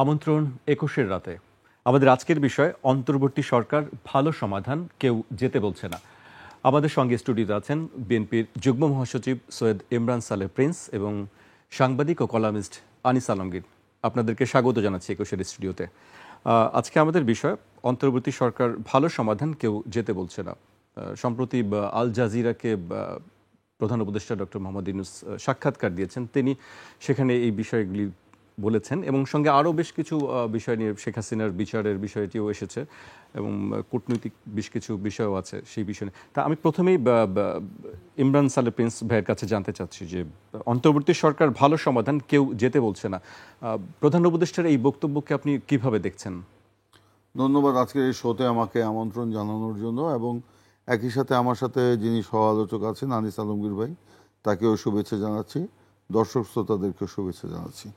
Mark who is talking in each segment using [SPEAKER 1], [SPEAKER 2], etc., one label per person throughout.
[SPEAKER 1] আমন্ত্রণ ২১-এর রাতে। আমাদের আজকের বিষয় অন্তর্বর্তী সরকার ভালো সমাধান, কেউ যেতে বলছে না। আমাদের সঙ্গে স্টুডিওতে আছেন বিএনপির যুগ্ম মহাসচিব সৈয়দ ইমরান সালেহ প্রিন্স এবং সাংবাদিক ও কলামিস্ট আনিস আলমগীর। আপনাদেরকে স্বাগত জানাচ্ছি ২১-এর স্টুডিওতে। আজকে আমাদের বিষয় অন্তর্বর্তী সরকার ভালো সমাধান, কেউ যেতে বলছে না। সম্প্রতি আল জাজিরাকে প্রধান উপদেষ্টা ডক্টর মোহাম্মদ ইউনূস সাক্ষাৎকার দিয়েছেন। তিনি সেখানে এই বিষয়গুলি বলেছেন এবং সঙ্গে আরও বেশ কিছু বিষয় নিয়ে শেখ হাসিনার বিচারের বিষয়টিও এসেছে এবং কূটনৈতিক বেশ কিছু বিষয়ও আছে সেই বিষয়ে। তা আমি প্রথমেই ইমরান সালেহ প্রিন্স ভাইয়ের কাছে জানতে চাচ্ছি যে অন্তর্বর্তী সরকার ভালো সমাধান, কেউ যেতে বলছে না, প্রধান উপদেষ্টার এই বক্তব্যকে আপনি কিভাবে দেখছেন?
[SPEAKER 2] ধন্যবাদ আজকের এই শোতে আমাকে আমন্ত্রণ জানানোর জন্য, এবং একই সাথে আমার সাথে যিনি সহ আলোচক আছেন আনিস আলমগীর ভাই, তাকেও শুভেচ্ছা জানাচ্ছি, দর্শক শ্রোতাদেরকেও শুভেচ্ছা জানাচ্ছি।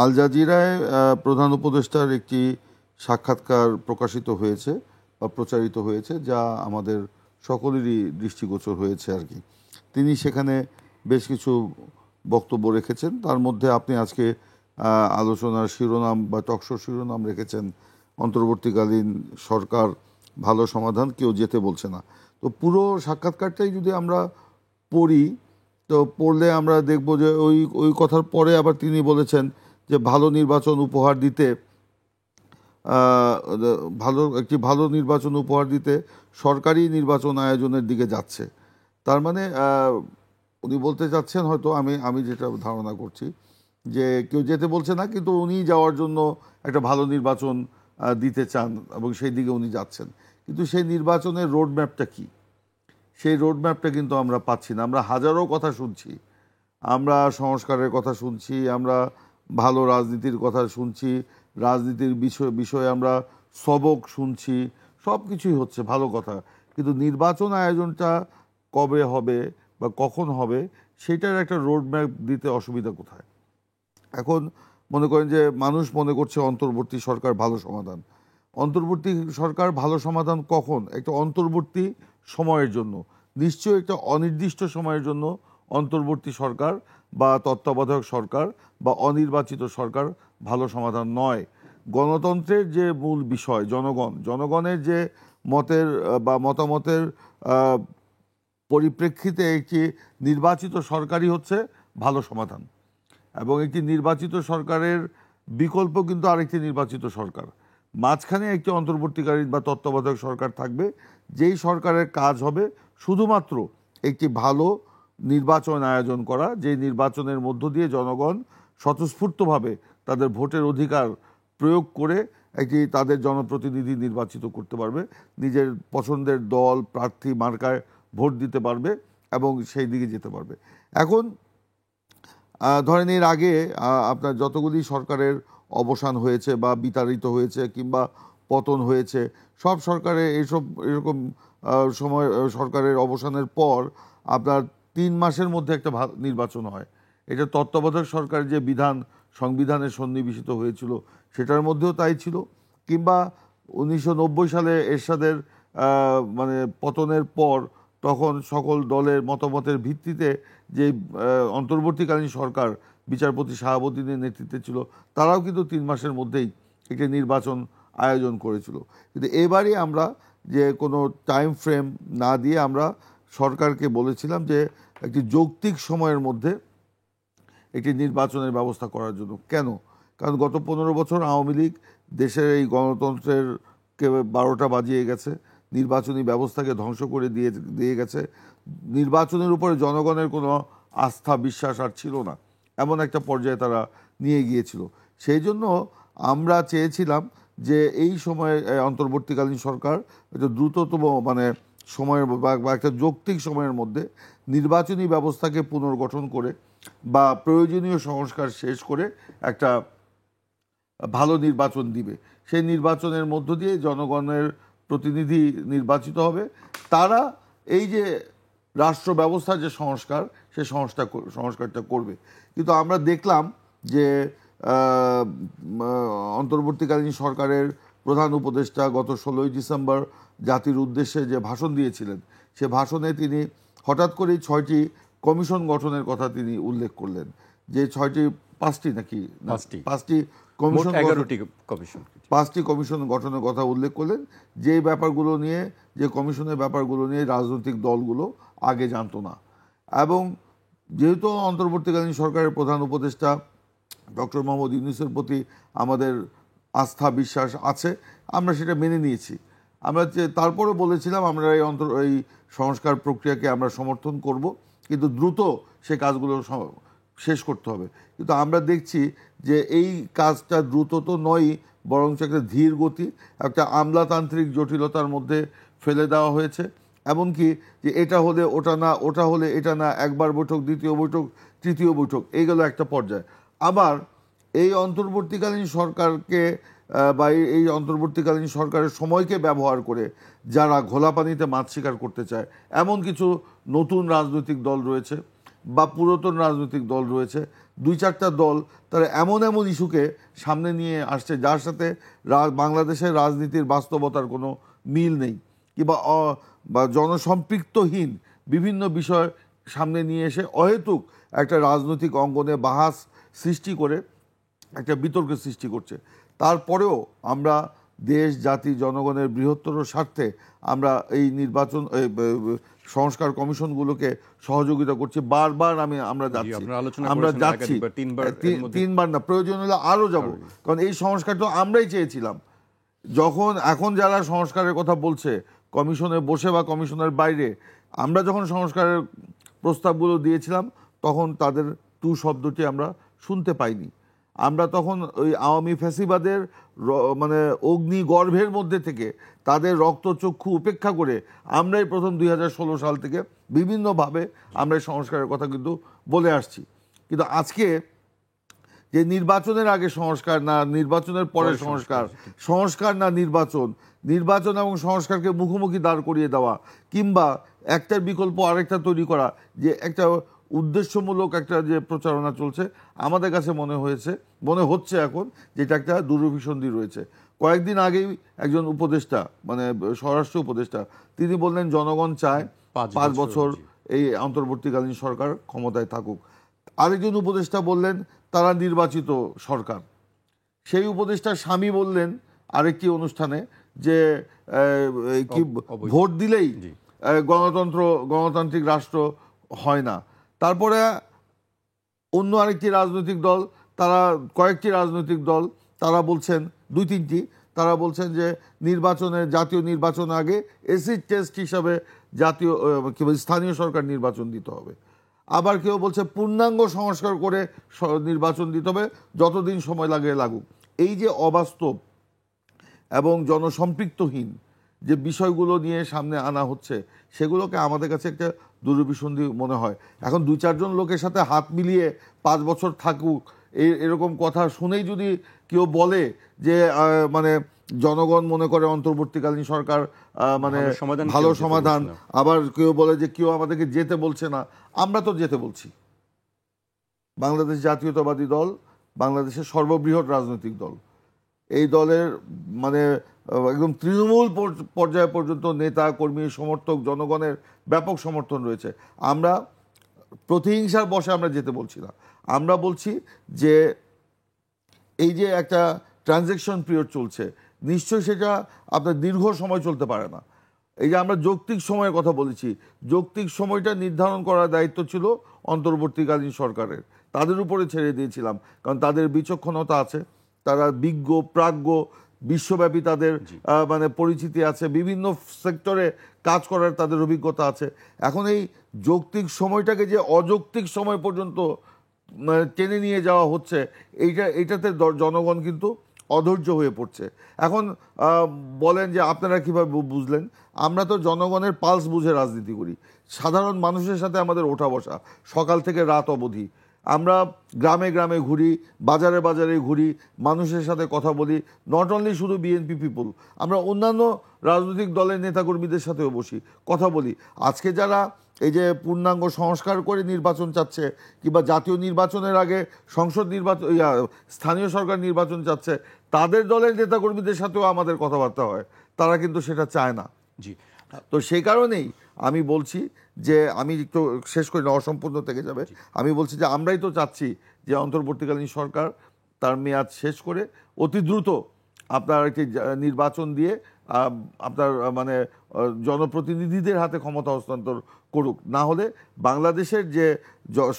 [SPEAKER 2] আল জাজিরায় প্রধান উপদেষ্টার একটি সাক্ষাৎকার প্রকাশিত হয়েছে বা প্রচারিত হয়েছে, যা আমাদের সকলেরই দৃষ্টিগোচর হয়েছে আর কি। তিনি সেখানে বেশ কিছু বক্তব্য রেখেছেন, তার মধ্যে আপনি আজকে আলোচনার শিরোনাম বা টকশো শিরোনাম রেখেছেন অন্তর্বর্তীকালীন সরকার ভালো সমাধান, কেউ যেতে বলছে না। তো পুরো সাক্ষাৎকারটাই যদি আমরা পড়ি, তো পড়লে আমরা দেখব যে ওই কথার পরে আবার তিনি বলেছেন যে ভালো নির্বাচন উপহার দিতে ভালো নির্বাচন উপহার দিতে সরকারি নির্বাচন আয়োজনের দিকে যাচ্ছে। তার মানে উনি বলতে চাচ্ছেন, হয়তো আমি যেটা ধারণা করছি, যে কেউ যেতে বলছে না, কিন্তু উনি যাওয়ার জন্য একটা ভালো নির্বাচন দিতে চান এবং সেই দিকে উনি যাচ্ছেন। কিন্তু সেই নির্বাচনের রোড ম্যাপটা কী, সেই রোড ম্যাপটা কিন্তু আমরা পাচ্ছি না। আমরা হাজারো কথা শুনছি, আমরা সংস্কারের কথা শুনছি, আমরা ভালো রাজনীতির কথা শুনছি, রাজনীতির বিষয়ে আমরা সবক শুনছি, সব কিছুই হচ্ছে ভালো কথা, কিন্তু নির্বাচন আয়োজনটা কবে হবে বা কখন হবে সেটার একটা রোড ম্যাপ দিতে অসুবিধা কোথায়? এখন মনে করেন যে মানুষ মনে করছে অন্তর্বর্তী সরকার ভালো সমাধান। অন্তর্বর্তী সরকার ভালো সমাধান কখন? একটা অন্তর্বর্তী সময়ের জন্য, নিশ্চয়ই একটা অনির্দিষ্ট সময়ের জন্য অন্তর্বর্তী সরকার বা তত্ত্বাবধায়ক সরকার বা অনির্বাচিত সরকার ভালো সমাধান নয়। গণতন্ত্রের যে মূল বিষয় জনগণের যে মতামতের পরিপ্রেক্ষিতে একটি নির্বাচিত সরকারই হচ্ছে ভালো সমাধান, এবং একটি নির্বাচিত সরকারের বিকল্প কিন্তু আরেকটি নির্বাচিত সরকার। মাঝখানে একটি অন্তর্বর্তীকালীন বা তত্ত্বাবধায়ক সরকার থাকবে, যেই সরকারের কাজ হবে শুধুমাত্র একটি ভালো নির্বাচন আয়োজন করা, যেই নির্বাচনের মধ্য দিয়ে জনগণ স্বতঃস্ফূর্তভাবে তাদের ভোটের অধিকার প্রয়োগ করে একটি তাদের জনপ্রতিনিধি নির্বাচিত করতে পারবে, নিজের পছন্দের দল প্রার্থী মার্কায় ভোট দিতে পারবে এবং সেই দিকে যেতে পারবে। এখন ধরেন এর আগে আপনার যতগুলি সরকারের অবসান হয়েছে বা বিতাড়িত হয়েছে কিংবা পতন হয়েছে, সব সরকারে এরকম সময় সরকারের অবসানের পর আপনার ৩ মাসের মধ্যে একটা নির্বাচন হয়। এটা তত্ত্বাবধায়ক সরকারের যে সংবিধানে সন্নিবেশিত হয়েছিল সেটার মধ্যেও তাই ছিল। কিংবা ১৯৯০ সালে এরশাদের মানে পতনের পর তখন সকল দলের মতামতের ভিত্তিতে যে অন্তর্বর্তীকালীন সরকার বিচারপতি শাহাবুদ্দিনের নেতৃত্বে ছিল, তারাও কিন্তু ৩ মাসের মধ্যেই একটি নির্বাচন আয়োজন করেছিল। কিন্তু এবারই আমরা যে কোনো টাইম ফ্রেম না দিয়ে আমরা সরকারকে বলেছিলাম যে একটি যৌক্তিক সময়ের মধ্যে একটি নির্বাচনের ব্যবস্থা করার জন্য। কেন? কারণ গত ১৫ বছর আওয়ামী লীগ দেশের এই গণতন্ত্রের ১২টা বাজিয়ে গেছে, নির্বাচনী ব্যবস্থাকে ধ্বংস করে দিয়ে গেছে। নির্বাচনের উপরে জনগণের কোনো আস্থা বিশ্বাস আর ছিল না, এমন একটা পর্যায়ে তারা নিয়ে গিয়েছিল। সেই জন্য আমরা চেয়েছিলাম যে এই সময়ে অন্তর্বর্তীকালীন সরকার একটা দ্রুততম সময়ের বা একটা যৌক্তিক সময়ের মধ্যে নির্বাচনী ব্যবস্থাকে পুনর্গঠন করে বা প্রয়োজনীয় সংস্কার শেষ করে একটা ভালো নির্বাচন দিবে। সেই নির্বাচনের মধ্য দিয়ে জনগণের প্রতিনিধি নির্বাচিত হবে, তারা এই যে রাষ্ট্র ব্যবস্থার যে সংস্কার, সেই সংস্কারটা করবে। কিন্তু আমরা দেখলাম যে অন্তর্বর্তীকালীন সরকারের প্রধান উপদেষ্টা গত ১৬ই ডিসেম্বর জাতির উদ্দেশ্যে যে ভাষণ দিয়েছিলেন, সে ভাষণে তিনি হঠাৎ করেই 6টি কমিশন গঠনের কথা তিনি উল্লেখ করলেন, যে 5টি কমিশন
[SPEAKER 1] 11টি কমিশন।
[SPEAKER 2] 5টি কমিশন গঠনের কথা উল্লেখ করলেন, যে ব্যাপারগুলো নিয়ে, যে কমিশনের ব্যাপারগুলো নিয়ে রাজনৈতিক দলগুলো আগে জানতো না। এবং যেহেতু অন্তর্বর্তীকালীন সরকারের প্রধান উপদেষ্টা ডক্টর মোহাম্মদ ইউনূসের প্রতি আমাদের আস্থা বিশ্বাস আছে, আমরা সেটা মেনে নিয়েছি। আমরা তারপরে বলেছিলাম আমরা এই সংস্কার প্রক্রিয়াকে আমরা সমর্থন করব, কিন্তু দ্রুত সে কাজগুলো শেষ করতে হবে। কিন্তু আমরা দেখছি যে এই কাজটা দ্রুত তো নয়, বরঞ্চ একটা ধীর গতি, একটা আমলাতান্ত্রিক জটিলতার মধ্যে ফেলে দেওয়া হয়েছে। এমনকি যে এটা হলে ওটা না, ওটা হলে এটা না, একবার বৈঠক, দ্বিতীয় বৈঠক, তৃতীয় বৈঠক, এই গেল একটা পর্যায়ে। আবার এই অন্তর্বর্তীকালীন সরকারকে বা এই অন্তর্বর্তীকালীন সরকারের সময়কে ব্যবহার করে যারা ঘোলা পানিতে মাছ শিকার করতে চায়, এমন কিছু নতুন রাজনৈতিক দল রয়েছে বা পুরাতন রাজনৈতিক দল রয়েছে, 2-4টা দল, তারা এমন এমন ইস্যুকে সামনে নিয়ে আসছে যার সাথে বাংলাদেশের রাজনীতির বাস্তবতার কোনো মিল নেই, বা জনসম্পৃক্তহীন বিভিন্ন বিষয় সামনে নিয়ে এসে অহেতুক একটা রাজনৈতিক অঙ্গনে বাহাস সৃষ্টি করে একটা বিতর্কের সৃষ্টি করছে। তারপরেও আমরা দেশ, জাতি, জনগণের বৃহত্তর স্বার্থে আমরা এই নির্বাচন সংস্কার কমিশনগুলোকে সহযোগিতা করছি। বারবার আমরা যাচ্ছি, 3বার না, প্রয়োজন হলে আরও যাব, কারণ এই সংস্কারটা আমরাই চেয়েছিলাম। এখন যারা সংস্কারের কথা বলছে কমিশনে বসে বা কমিশনের বাইরে, আমরা যখন সংস্কারের প্রস্তাবগুলো দিয়েছিলাম তখন তাদের টু শব্দটি আমরা শুনতে পাইনি। আমরা তখন ওই আওয়ামী ফ্যাসিবাদের মানে অগ্নি গর্ভের মধ্যে থেকে তাদের রক্তচক্ষু উপেক্ষা করে আমরাই প্রথম 2016 সাল থেকে বিভিন্নভাবে আমরা সংস্কারের কথা কিন্তু বলে আসছি। কিন্তু আজকে যে নির্বাচনের আগে সংস্কার না, নির্বাচনের পরে সংস্কার না নির্বাচন এবং সংস্কারকে মুখোমুখি দাঁড় করিয়ে দেওয়া, কিংবা একটার বিকল্প আরেকটা তৈরি করা, যে একটা উদ্দেশ্যমূলক একটা যে প্রচারণা চলছে, আমাদের কাছে মনে হচ্ছে এখন যেটা একটা দুরভিসন্ধি রয়েছে। কয়েকদিন আগেই একজন উপদেষ্টা, মানে স্বরাষ্ট্র উপদেষ্টা, তিনি বললেন জনগণ চায় 5 বছর এই অন্তর্বর্তীকালীন সরকার ক্ষমতায় থাকুক। আরেকজন উপদেষ্টা বললেন তারা নির্বাচিত সরকার। সেই উপদেষ্টার স্বামী বললেন আরেকটি অনুষ্ঠানে যে ভোট দিলেই গণতান্ত্রিক রাষ্ট্র হয় না। তারপরে অন্য আরেকটি রাজনৈতিক দল, কয়েকটি রাজনৈতিক দল তারা বলছেন, 2-3টি, তারা বলছেন যে জাতীয় নির্বাচন আগে এসিড টেস্ট হিসাবে স্থানীয় সরকার নির্বাচন দিতে হবে। আবার কেউ বলছে পূর্ণাঙ্গ সংস্কার করে নির্বাচন দিতে হবে, যতদিন সময় লাগুক। এই যে অবাস্তব এবং জনসম্পৃক্তহীন যে বিষয়গুলো নিয়ে সামনে আনা হচ্ছে, সেগুলোকে আমাদের কাছে একটা দুরভিসন্ধি মনে হয়। এখন 2-4 জন লোকের সাথে হাত মিলিয়ে 5 বছর থাকুক, এরকম কথা শুনেই যদি কেউ বলে যে মানে জনগণ মনে করে অন্তর্বর্তীকালীন সরকার মানে ভালো সমাধান, আবার কেউ বলে যে কেউ আমাদেরকে যেতে বলছে না, আমরা তো যেতে বলছি। বাংলাদেশ জাতীয়তাবাদী দল বাংলাদেশের সর্ববৃহৎ রাজনৈতিক দল। এই দলের মানে একদম তৃণমূল পর্যায় পর্যন্ত নেতা কর্মী সমর্থক জনগণের ব্যাপক সমর্থন রয়েছে। আমরা প্রতিহিংসার বশে আমরা যেতে বলছি না। আমরা বলছি যে এই যে একটা ট্রানজ্যাকশন পিরিয়ড চলছে, নিশ্চয়ই সেটা আপনার দীর্ঘ সময় চলতে পারে না। এই যে আমরা যৌক্তিক সময়ের কথা বলেছি, যৌক্তিক সময়টা নির্ধারণ করার দায়িত্ব ছিল অন্তর্বর্তীকালীন সরকারের, তাদের উপরে ছেড়ে দিয়েছিলাম। কারণ তাদের বিচক্ষণতা আছে, তারা বিজ্ঞ প্রাজ্ঞ, বিশ্বব্যাপী তাদের মানে পরিচিতি আছে, বিভিন্ন সেক্টরে কাজ করার তাদের অভিজ্ঞতা আছে। এখন এই যৌক্তিক সময়টাকে যে অযৌক্তিক সময় পর্যন্ত টেনে নিয়ে যাওয়া হচ্ছে, এইটাতে জনগণ কিন্তু অধৈর্য হয়ে পড়ছে। এখন বলেন যে আপনারা কিভাবে বুঝলেন? আমরা তো জনগণের পালস বুঝে রাজনীতি করি। সাধারণ মানুষের সাথে আমাদের ওঠা বসা সকাল থেকে রাত অবধি। আমরা গ্রামে গ্রামে ঘুরি, বাজারে বাজারে ঘুরি, মানুষের সাথে কথা বলি। নট অনলি শুধু বিএনপি পিপুল, আমরা অন্যান্য রাজনৈতিক দলের নেতাকর্মীদের সাথেও বসি, কথা বলি। আজকে যারা এই যে পূর্ণাঙ্গ সংস্কার করে নির্বাচন চাচ্ছে, কিংবা জাতীয় নির্বাচনের আগে সংসদ নির্বাচন, স্থানীয় সরকার নির্বাচন চাচ্ছে, তাদের দলের নেতাকর্মীদের সাথেও আমাদের কথাবার্তা হয়। তারা কিন্তু সেটা চায় না।
[SPEAKER 1] জি,
[SPEAKER 2] তো সেই কারণেই আমি বলছি যে, আমি একটু শেষ করি না, অসম্পূর্ণ থেকে যাবে। আমি বলছি যে আমরাই তো চাচ্ছি যে অন্তর্বর্তীকালীন সরকার তার মেয়াদ শেষ করে অতি দ্রুত আপনার একটি নির্বাচন দিয়ে আপনার মানে জনপ্রতিনিধিদের হাতে ক্ষমতা হস্তান্তর করুক। না হলে বাংলাদেশের যে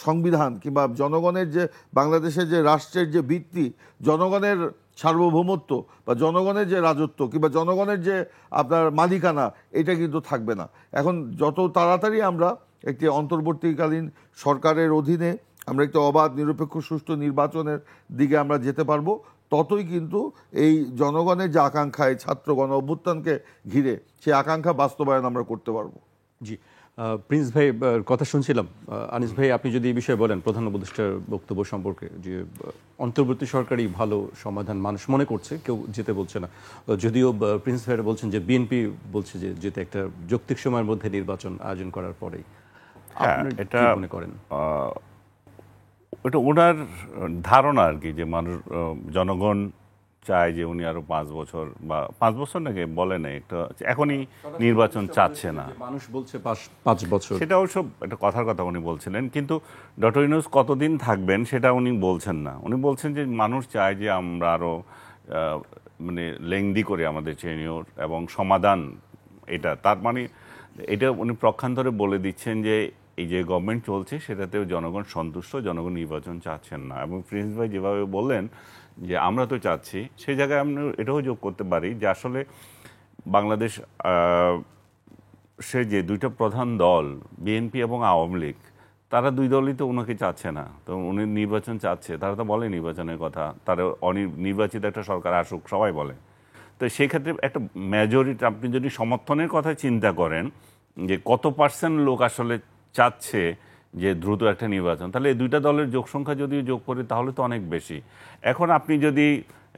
[SPEAKER 2] সংবিধান কিংবা জনগণের যে বাংলাদেশের যে রাষ্ট্রের যে ভিত্তি, জনগণের সার্বভৌমত্ব বা জনগণের যে রাজত্ব কিংবা জনগণের যে আপনার মালিকানা, এটা কিন্তু থাকবে না। এখন যত তাড়াতাড়ি আমরা একটি অন্তর্বর্তীকালীন সরকারের অধীনে আমরা একটি অবাধ নিরপেক্ষ সুষ্ঠু নির্বাচনের দিকে আমরা যেতে পারবো, ততই কিন্তু এই জনগণের যে আকাঙ্ক্ষা, এই ছাত্র গণ অভ্যুত্থানকে ঘিরে সেই আকাঙ্ক্ষা বাস্তবায়ন আমরা করতে পারবো।
[SPEAKER 1] জি, প্রিন্স ভাই কথা শুনছিলাম। আনিস ভাই, আপনি যদি এই বিষয়ে বলেন প্রধান উপদেষ্টার বক্তব্য সম্পর্কে, যে অন্তর্বর্তী সরকারই ভালো সমাধান মানুষ মনে করছে, কেউ যেতে বলছে না। যদিও প্রিন্স ভাইরা বলছেন যে বিএনপি বলছে যে যেতে একটা যৌক্তিক সময়ের মধ্যে নির্বাচন আয়োজন করার পরেই। আপনি
[SPEAKER 3] এটা
[SPEAKER 1] কি মনে করেন?
[SPEAKER 3] এটা ওনার ধারণা আর কি, যে মানুষ জনগণ চায় যে উনি আরো 5 বছর বা 5 বছর নাকি বলে নাই, একটা এখনই নির্বাচন চাচ্ছে না,
[SPEAKER 1] মানুষ বলছে 5 বছর।
[SPEAKER 3] সেটা অবশ্য একটা কথার কথা উনি বলছিলেন, কিন্তু ডক্টর ইউনূস কতদিন থাকবেন সেটা উনি বলছেন না। উনি বলছেন যে মানুষ চায় যে আমরা আরো মানে লেংদি করে আমাদের টেনিওর এবং সমাধান, এটা তার মানে এটা উনি প্রক্ষান্তরে বলে দিচ্ছেন যে এই যে গভর্নমেন্ট চলছে সেটাতেও জনগণ সন্তুষ্ট, জনগণ নির্বাচন চাচ্ছেন না। এবং প্রিন্স ভাই যেভাবে বললেন যে আমরা তো চাচ্ছি, সেই জায়গায় আমরা এটাও যোগ করতে পারি যে আসলে বাংলাদেশ সে যে দুইটা প্রধান দল বিএনপি এবং আওয়ামী লীগ, তারা দুই দলই তো ওনাকে চাচ্ছে না। তো উনি নির্বাচন চাচ্ছে, তারা তো বলে নির্বাচনের কথা, তারা নির্বাচিত একটা সরকার আসুক সবাই বলে। তো সেই ক্ষেত্রে একটা মেজরিটি, আপনি যদি সমর্থনের কথা চিন্তা করেন যে কত পার্সেন্ট লোক আসলে চাচ্ছে যে দ্রুত একটা নির্বাচন, তাহলে এই দুইটা দলের যোগ সংখ্যা যদি যোগ করি তাহলে তো অনেক বেশি। এখন আপনি যদি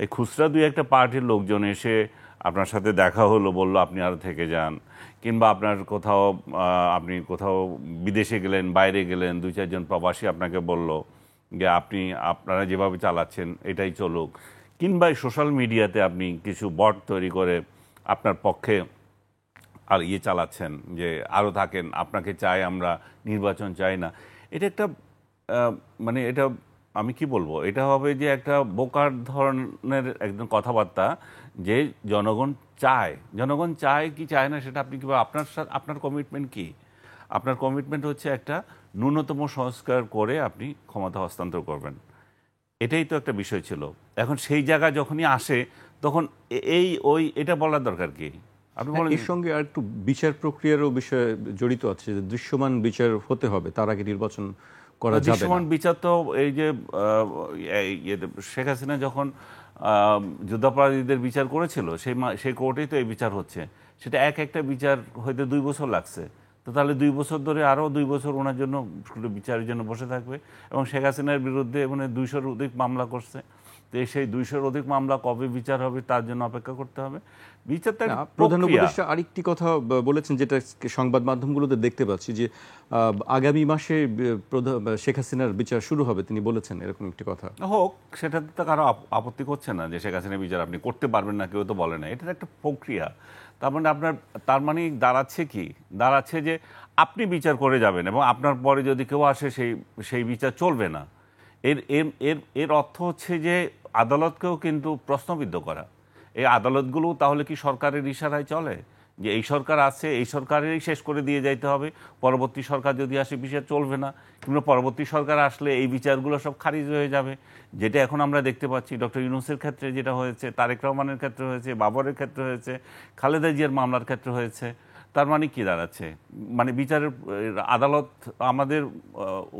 [SPEAKER 3] এই খুচরা দুই একটা পার্টির লোকজন এসে আপনার সাথে দেখা হলো, বললো আপনি আরও থেকে যান, কিংবা আপনার আপনি কোথাও বিদেশে গেলেন, বাইরে গেলেন, 2-4 জন প্রবাসী আপনাকে বলল যে আপনারা যেভাবে চালাচ্ছেন এটাই চলুক, কিংবা সোশ্যাল মিডিয়াতে আপনি কিছু বট তৈরি করে আপনার পক্ষে আর চালাচ্ছেন যে আরও থাকেন, আপনাকে চাই, আমরা নির্বাচন চাই না। এটা একটা মানে এটা আমি কি বলবো, এটা হবে যে একটা বোকার ধরনের একদম কথাবার্তা, যে জনগণ চায় কি চায় না সেটা আপনি কিভাবে, আপনার কমিটমেন্ট কি? আপনার কমিটমেন্ট হচ্ছে একটা ন্যূনতম সংস্কার করে আপনি ক্ষমতা হস্তান্তর করবেন, এটাই তো একটা বিষয় ছিল। এখন সেই জায়গা যখনই আসে তখন এটা বলার দরকার কি? আপনি বলেন।
[SPEAKER 1] এর সঙ্গে আর একটু বিচার প্রক্রিয়ারও বিষয় জড়িত আছে, যে দৃশ্যমান বিচার হতে হবে, তার আগে নির্বাচন করা যাবে না।
[SPEAKER 3] দৃশ্যমান বিচার তো এই যে শেখ হাসিনা যখন যুদ্ধাপরাধীদের বিচার করেছিল সেই কোর্টেই তো এই বিচার হচ্ছে। সেটা একটা বিচার হইতে 2 বছর লাগছে। তো তাহলে 2 বছর ধরে আরও 2 বছর ওনার জন্য বিচারের জন্য বসে থাকবে। এবং শেখ হাসিনার বিরুদ্ধে মানে 200-র অধিক মামলা করছে। তো সেই 200-র অধিক মামলা কবে বিচার হবে তার জন্য অপেক্ষা করতে হবে। বিচারটা
[SPEAKER 1] প্রধান উপদেষ্টা আরেকটি কথা বলেছেন, যেটা সংবাদ মাধ্যমগুলোতে দেখতে পাচ্ছি, যে আগামী মাসে শেখ হাসিনার বিচার শুরু হবে, তিনি বলেছেন এরকম একটি কথা।
[SPEAKER 3] হোক, সেটাতে তো কারো আপত্তি করছে না যে শেখ হাসিনার বিচার আপনি করতে পারবেন না, কেউ তো বলে না। এটা একটা প্রক্রিয়া। তার মানে দাঁড়াচ্ছে যে আপনি বিচার করে যাবেন এবং আপনার পরে যদি কেউ আসে সেই বিচার চলবে না। এর অর্থ হচ্ছে যে আদালতকেও কিন্তু প্রশ্নবিদ্ধ করা। এই আদালতগুলো তাহলে কি সরকারের ইশারায় চলে, যে এই সরকার আছে, এই সরকারেরই শেষ করে দিয়ে যাইতে হবে, পরবর্তী সরকার যদি আসে বিচার চলবে না, কিংবা পরবর্তী সরকার আসলে এই বিচারগুলো সব খারিজ হয়ে যাবে। যেটা এখন আমরা দেখতে পাচ্ছি ডক্টর ইউনূসের ক্ষেত্রে যেটা হয়েছে, তারেক রহমানের ক্ষেত্রে হয়েছে, বাবরের ক্ষেত্রে হয়েছে, খালেদা জিয়ার মামলার ক্ষেত্রে হয়েছে। তার মানে কি দাঁড়াচ্ছে, মানে বিচারের আদালত আমাদের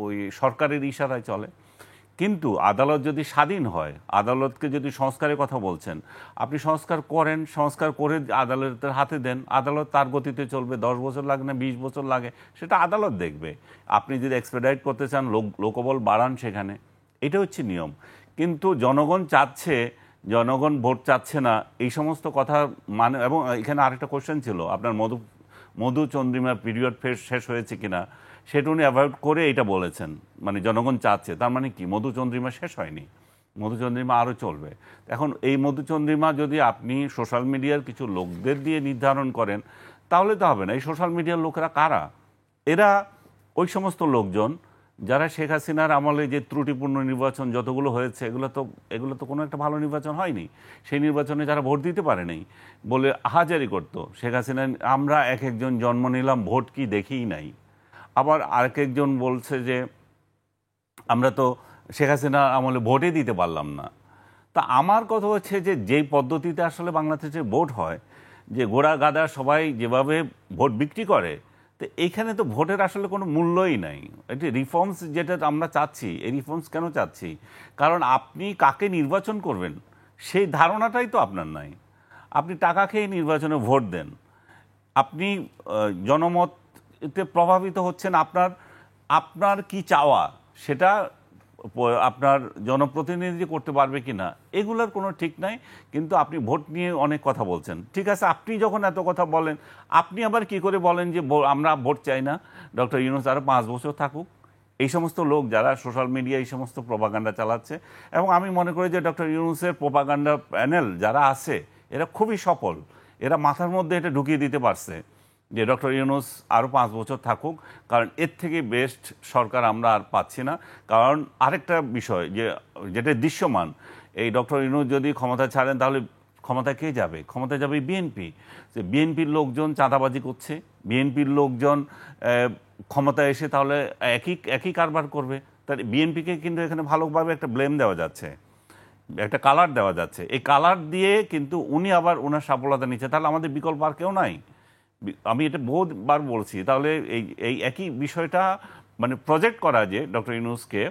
[SPEAKER 3] ওই সরকারের ইশারায় চলে। কিন্তু আদালত যদি স্বাধীন হয়, আদালতকে যদি সংস্কারের কথা বলছেন, আপনি সংস্কার করে আদালতের হাতে দেন, আদালত তার গতিতে চলবে। 10 বছর লাগে না 20 বছর লাগে, সেটা আদালত দেখবে। আপনি যদি এক্সপেডাইট করতে চান, লোকবল বাড়ান সেখানে, এটা হচ্ছে নিয়ম। কিন্তু জনগণ ভোট চাচ্ছে না, এই সমস্ত কথা মানে। এবং এখানে আরেকটা কোশ্চেন ছিল, আপনার মধুচন্দ্রিমা পিরিয়ড শেষ হয়েছে কিনা, সেটা উনি অ্যাভয়েড করে এটা বলেছেন, মানে জনগণ চাচ্ছে। তার মানে কি মধুচন্দ্রিমা শেষ হয়নি, মধুচন্দ্রিমা আরও চলবে। এখন এই মধুচন্দ্রিমা যদি আপনি সোশ্যাল মিডিয়ার কিছু লোকদের দিয়ে নির্ধারণ করেন তাহলে তো হবে না। এই সোশ্যাল মিডিয়ার লোকেরা কারা? এরা ওই সমস্ত লোকজন যারা শেখ হাসিনার আমলে যে ত্রুটিপূর্ণ নির্বাচন যতগুলো হয়েছে এগুলো তো কোনো একটা ভালো নির্বাচন হয়নি। সেই নির্বাচনে যারা ভোট দিতে পারেনি বলে আহাজারি করতো শেখ হাসিনা, আমরা এক একজন জন্ম নিলাম ভোট কি দেখিই নাই। আবার আরেক একজন বলছে যে আমরা তো শেখ হাসিনা আমলে ভোটই দিতে পারলাম না। তা আমার কথা হচ্ছে যে যেই পদ্ধতিতে আসলে বাংলাদেশে ভোট হয়, যে গোড়া গাদা সবাই যেভাবে ভোট বিক্রি করে, তো এইখানে তো ভোটের আসলে কোনো মূল্যই নাই। এটি রিফর্মস যেটা আমরা চাচ্ছি, এই রিফর্মস কেন চাচ্ছি? কারণ আপনি কাকে নির্বাচন করবেন সেই ধারণাটাই তো আপনার নাই। আপনি টাকা খেয়ে নির্বাচনে ভোট দেন, আপনি জনমতে প্রভাবিত হচ্ছেন। আপনার কি চাওয়া সেটা আপনার জনপ্রতিনিধি করতে পারবে কিনা এগুলোর কোনো ঠিক নাই। কিন্তু আপনি ভোট নিয়ে অনেক কথা বলছেন, ঠিক আছে। আপনি যখন এত কথা বলেন, আপনি আবার কি করে বলেন যে আমরা ভোট চাই না, ডক্টর ইউনূস আরও 5 বছর থাকুক? এই সমস্ত লোক যারা সোশ্যাল মিডিয়া এই সমস্ত প্রোপাগান্ডা চালাচ্ছে, এবং আমি মনে করি যে ডক্টর ইউনূসের প্রোপাগান্ডা প্যানেল যারা আছে এরা খুবই সফল। এরা মাথার মধ্যে এটা ঢুকিয়ে দিতে পারছে যে ডক্টর ইউনূস আরও 5 বছর থাকুক, কারণ এর থেকে বেস্ট সরকার আমরা আর পাচ্ছি না। কারণ আরেকটা বিষয় যেটা দৃশ্যমান, এই ডক্টর ইউনূস যদি ক্ষমতা ছাড়েন তাহলে ক্ষমতায় কে যাবে? ক্ষমতায় যাবে বিএনপি। যে বিএনপির লোকজন চাঁদাবাজি করছে, বিএনপির লোকজন ক্ষমতায় এসে তাহলে একই কারবার করবে। তাহলে বিএনপিকে কিন্তু এখানে ভালোভাবে একটা ব্লেম দেওয়া যাচ্ছে, একটা কালার দেওয়া যাচ্ছে। এই কালার দিয়ে কিন্তু উনি আবার ওনার সফলতা নিচ্ছে। তাহলে আমাদের বিকল্প আর কেউ নাই। আমি এটা বহুবার বলছি। তাহলে এই একই বিষয়টা মানে প্রজেক্ট করা যে ডক্টর ইউনূসকে,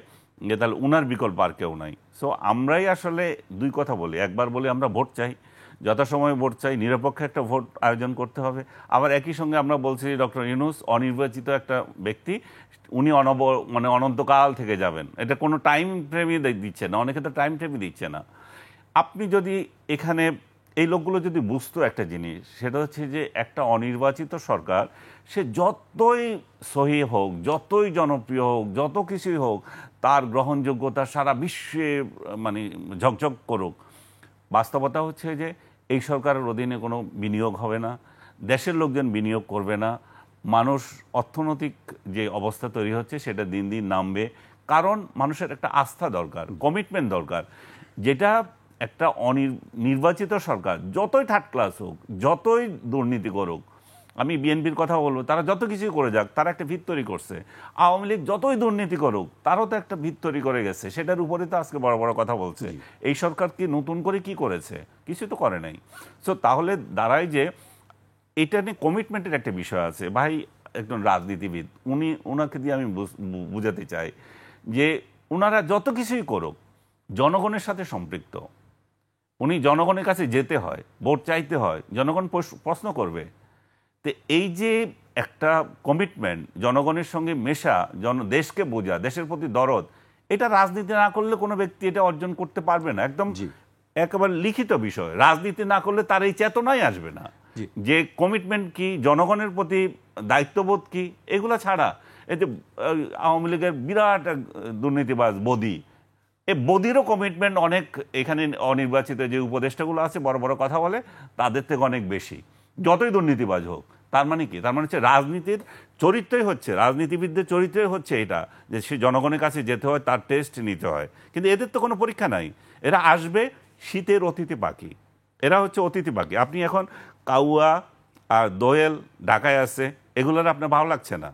[SPEAKER 3] যে তাহলে উনার বিকল্প আর কেউ নাই। সো আমরাই আসলে দুই কথা বলি, একবার বলি আমরা ভোট চাই, যথাসময়ে ভোট চাই, নিরপেক্ষ একটা ভোট আয়োজন করতে হবে। আবার একই সঙ্গে আমরা বলছি ডক্টর ইউনূস অনির্বাচিত একটা ব্যক্তি, উনি মানে অনন্তকাল থেকে যাবেন। এটা কোনো টাইম ফ্রেমই দিচ্ছে না, অনেকে তো টাইম ফ্রেমই দিচ্ছে না। আপনি যদি এখানে এই লোকগুলো যদি বুঝতো একটা জিনিস, সেটা হচ্ছে যে একটা অনির্বাচিত সরকার সে যতই সহি হোক, যতই জনপ্রিয় হোক, যত কিছুই হোক, তার গ্রহণযোগ্যতা সারা বিশ্বে মানে ঝকঝক করুক, বাস্তবতা হচ্ছে যে এই সরকারের অধীনে কোনো বিনিয়োগ হবে না, দেশের লোকজন বিনিয়োগ করবে না, মানুষ অর্থনৈতিক যে অবস্থা তৈরি হচ্ছে সেটা দিন দিন নামবে। কারণ মানুষের একটা আস্থা দরকার, কমিটমেন্ট দরকার, যেটা একটা নির্বাচিত সরকার যতই থার্ড ক্লাস হোক, যতই দুর্নীতি করুক, আমি বিএনপির কথা বলবো, তারা যত কিছু করে যাক, তারা একটা ভিত তৈরি করছে। আওয়ামী লীগ যতই দুর্নীতি করুক, তারও তো একটা ভিত তৈরি করে গেছে, সেটার উপরে তো আজকে বড় বড় কথা বলছে। এই সরকার কি নতুন করে কি করেছে? কিছু তো করে নাই। সো তাহলে দাঁড়ায় যে এটা নিয়ে কমিটমেন্টের একটা বিষয় আছে। ভাই একজন রাজনীতিবিদ, ওনাকে দিয়ে আমি বুঝাতে চাই যে ওনারা যত কিছুই করুক জনগণের সাথে সম্পৃক্ত। উনি জনগণের কাছে যেতে হয়, ভোট চাইতে হয়, জনগণ প্রশ্ন করবে। তো এই যে একটা কমিটমেন্ট, জনগণের সঙ্গে মেশা, দেশকে বোঝা, দেশের প্রতি দরদ, এটা রাজনীতি না করলে কোনো ব্যক্তি এটা অর্জন করতে পারবে না। একদম একেবারে লিখিত বিষয়। রাজনীতি না করলে তার এই চেতনাই আসবে না যে কমিটমেন্ট কি, জনগণের প্রতি দায়িত্ববোধ কি, এগুলো ছাড়া এই যে আওয়ামী লীগের বিরাট দুর্নীতিবাজ বদি, এই বদিরও কমিটমেন্ট অনেক এখানে অনির্বাচিত যে উপদেষ্টাগুলো আছে বড় বড় কথা বলে, তাদের থেকে অনেক বেশি, যতই দুর্নীতিবাজ হোক। তার মানে কি? তার মানে হচ্ছে রাজনীতির চরিত্রই হচ্ছে, রাজনীতিবিদদের চরিত্রই হচ্ছে এটা, যে সে জনগণের কাছে যেতে হয়, তার টেস্ট নিতে হয়। কিন্তু এদের তো কোনো পরীক্ষা নাই। এরা আসবে শীতের অতিথি পাখি, এরা হচ্ছে অতিথি পাখি। আপনি এখন কাউয়া আর দোয়েল ঢাকায় আছে, এগুলোর আপনার ভালো লাগছে না।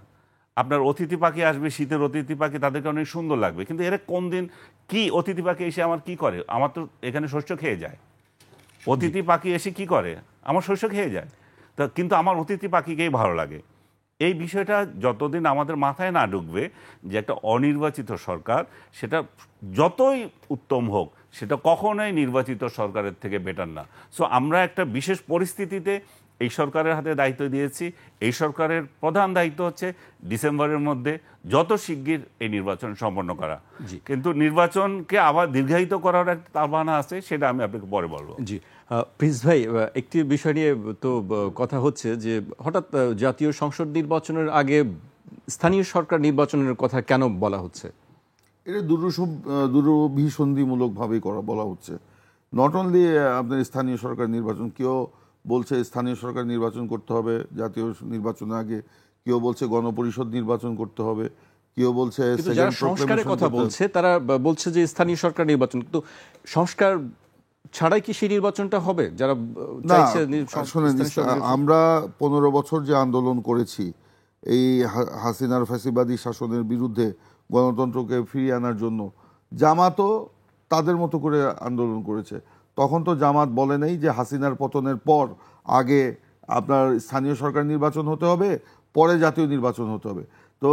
[SPEAKER 3] আপনার অতিথি পাখি আসবে, শীতের অতিথি পাখি, তাদেরকে অনেক সুন্দর লাগবে। কিন্তু এরা কোন দিন কি অতিথি পাখি এসে আমার কি করে? আমার তো এখানে শস্য খেয়ে যায়। অতিথি পাখি এসে কি করে? আমার শস্য খেয়ে যায়। তা কিন্তু আমার অতিথি পাখিকেই ভালো লাগে। এই বিষয়টা যতদিন আমাদের মাথায় না ঢুকবে যে একটা অনির্বাচিত সরকার, সেটা যতই উত্তম হোক, সেটা কখনোই নির্বাচিত সরকারের থেকে বেটার না। সো আমরা একটা বিশেষ পরিস্থিতিতে এই সরকারের হাতে দায়িত্ব দিয়েছি। এই সরকারের প্রধান দায়িত্ব হচ্ছে ডিসেম্বরের মধ্যে যত শিগগির এই নির্বাচন সম্পন্ন করা। কিন্তু নির্বাচনকে আবার দীর্ঘায়িত করার একটা তাড়না আছে, সেটা আমি আপনাকে পরে বলবো।
[SPEAKER 1] জি প্রিন্স ভাই, একটি বিষয় নিয়ে তো কথা হচ্ছে যে হঠাৎ জাতীয় সংসদ নির্বাচনের আগে স্থানীয় সরকার নির্বাচনের কথা কেন বলা হচ্ছে?
[SPEAKER 2] এটা দুরভিসন্ধিমূলকভাবেই বলা হচ্ছে। নট অনলি আপনার স্থানীয় সরকার নির্বাচন, কেউ বলছে স্থানীয় সরকার নির্বাচন করতে হবে জাতীয় নির্বাচনের আগে, কেউ বলছে গণপরিষদ নির্বাচন করতে হবে, কেউ বলছে
[SPEAKER 1] কিন্তু যারা
[SPEAKER 2] second
[SPEAKER 1] সংস্কারের
[SPEAKER 2] proclamation
[SPEAKER 1] কথা
[SPEAKER 2] করতে।
[SPEAKER 1] বলছে তারা বলছে যে স্থানীয় সরকার নির্বাচন, কিন্তু সংস্কার ছাড়াই কি সেই নির্বাচনটা হবে? যারা
[SPEAKER 2] না,
[SPEAKER 1] চাইছে
[SPEAKER 2] শোনেন,
[SPEAKER 1] স্থানীয় সরকার নির্বাচন?
[SPEAKER 2] আমরা 15 বছর যে আন্দোলন করেছি এই হাসিনার ফ্যাসিবাদী শাসনের বিরুদ্ধে গণতন্ত্রকে ফিরিয়ে আনার জন্য, জামাতও তাদের মতো করে আন্দোলন করেছে। তখন তো জামাত বলে নেই যে হাসিনার পতনের পর আগে আপনার স্থানীয় সরকার নির্বাচন হতে হবে, পরে জাতীয় নির্বাচন হতে হবে। তো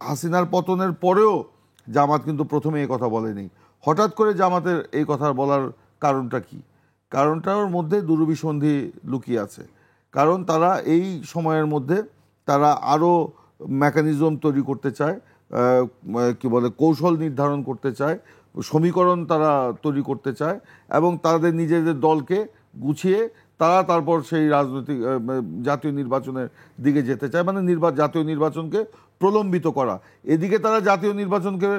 [SPEAKER 2] হাসিনার পতনের পরেও জামাত কিন্তু প্রথমে এই কথা বলেনি। হঠাৎ করে জামাতের এই কথা বলার কারণটা কি? কারণটার মধ্যে দুরভিসন্ধি লুকিয়ে আছে। কারণ তারা এই সময়ের মধ্যে তারা আরও মেকানিজম তৈরি করতে চায়, কি বলে, কৌশল নির্ধারণ করতে চায়, সমীকরণ তারা তৈরি করতে চায়, এবং তাদের নিজেদের দলকে গুছিয়ে তারা তারপর সেই রাজনৈতিক জাতীয় নির্বাচনের দিকে যেতে চায়, মানে জাতীয় নির্বাচনকে প্রলম্বিত করা। এদিকে তারা জাতীয় নির্বাচনকে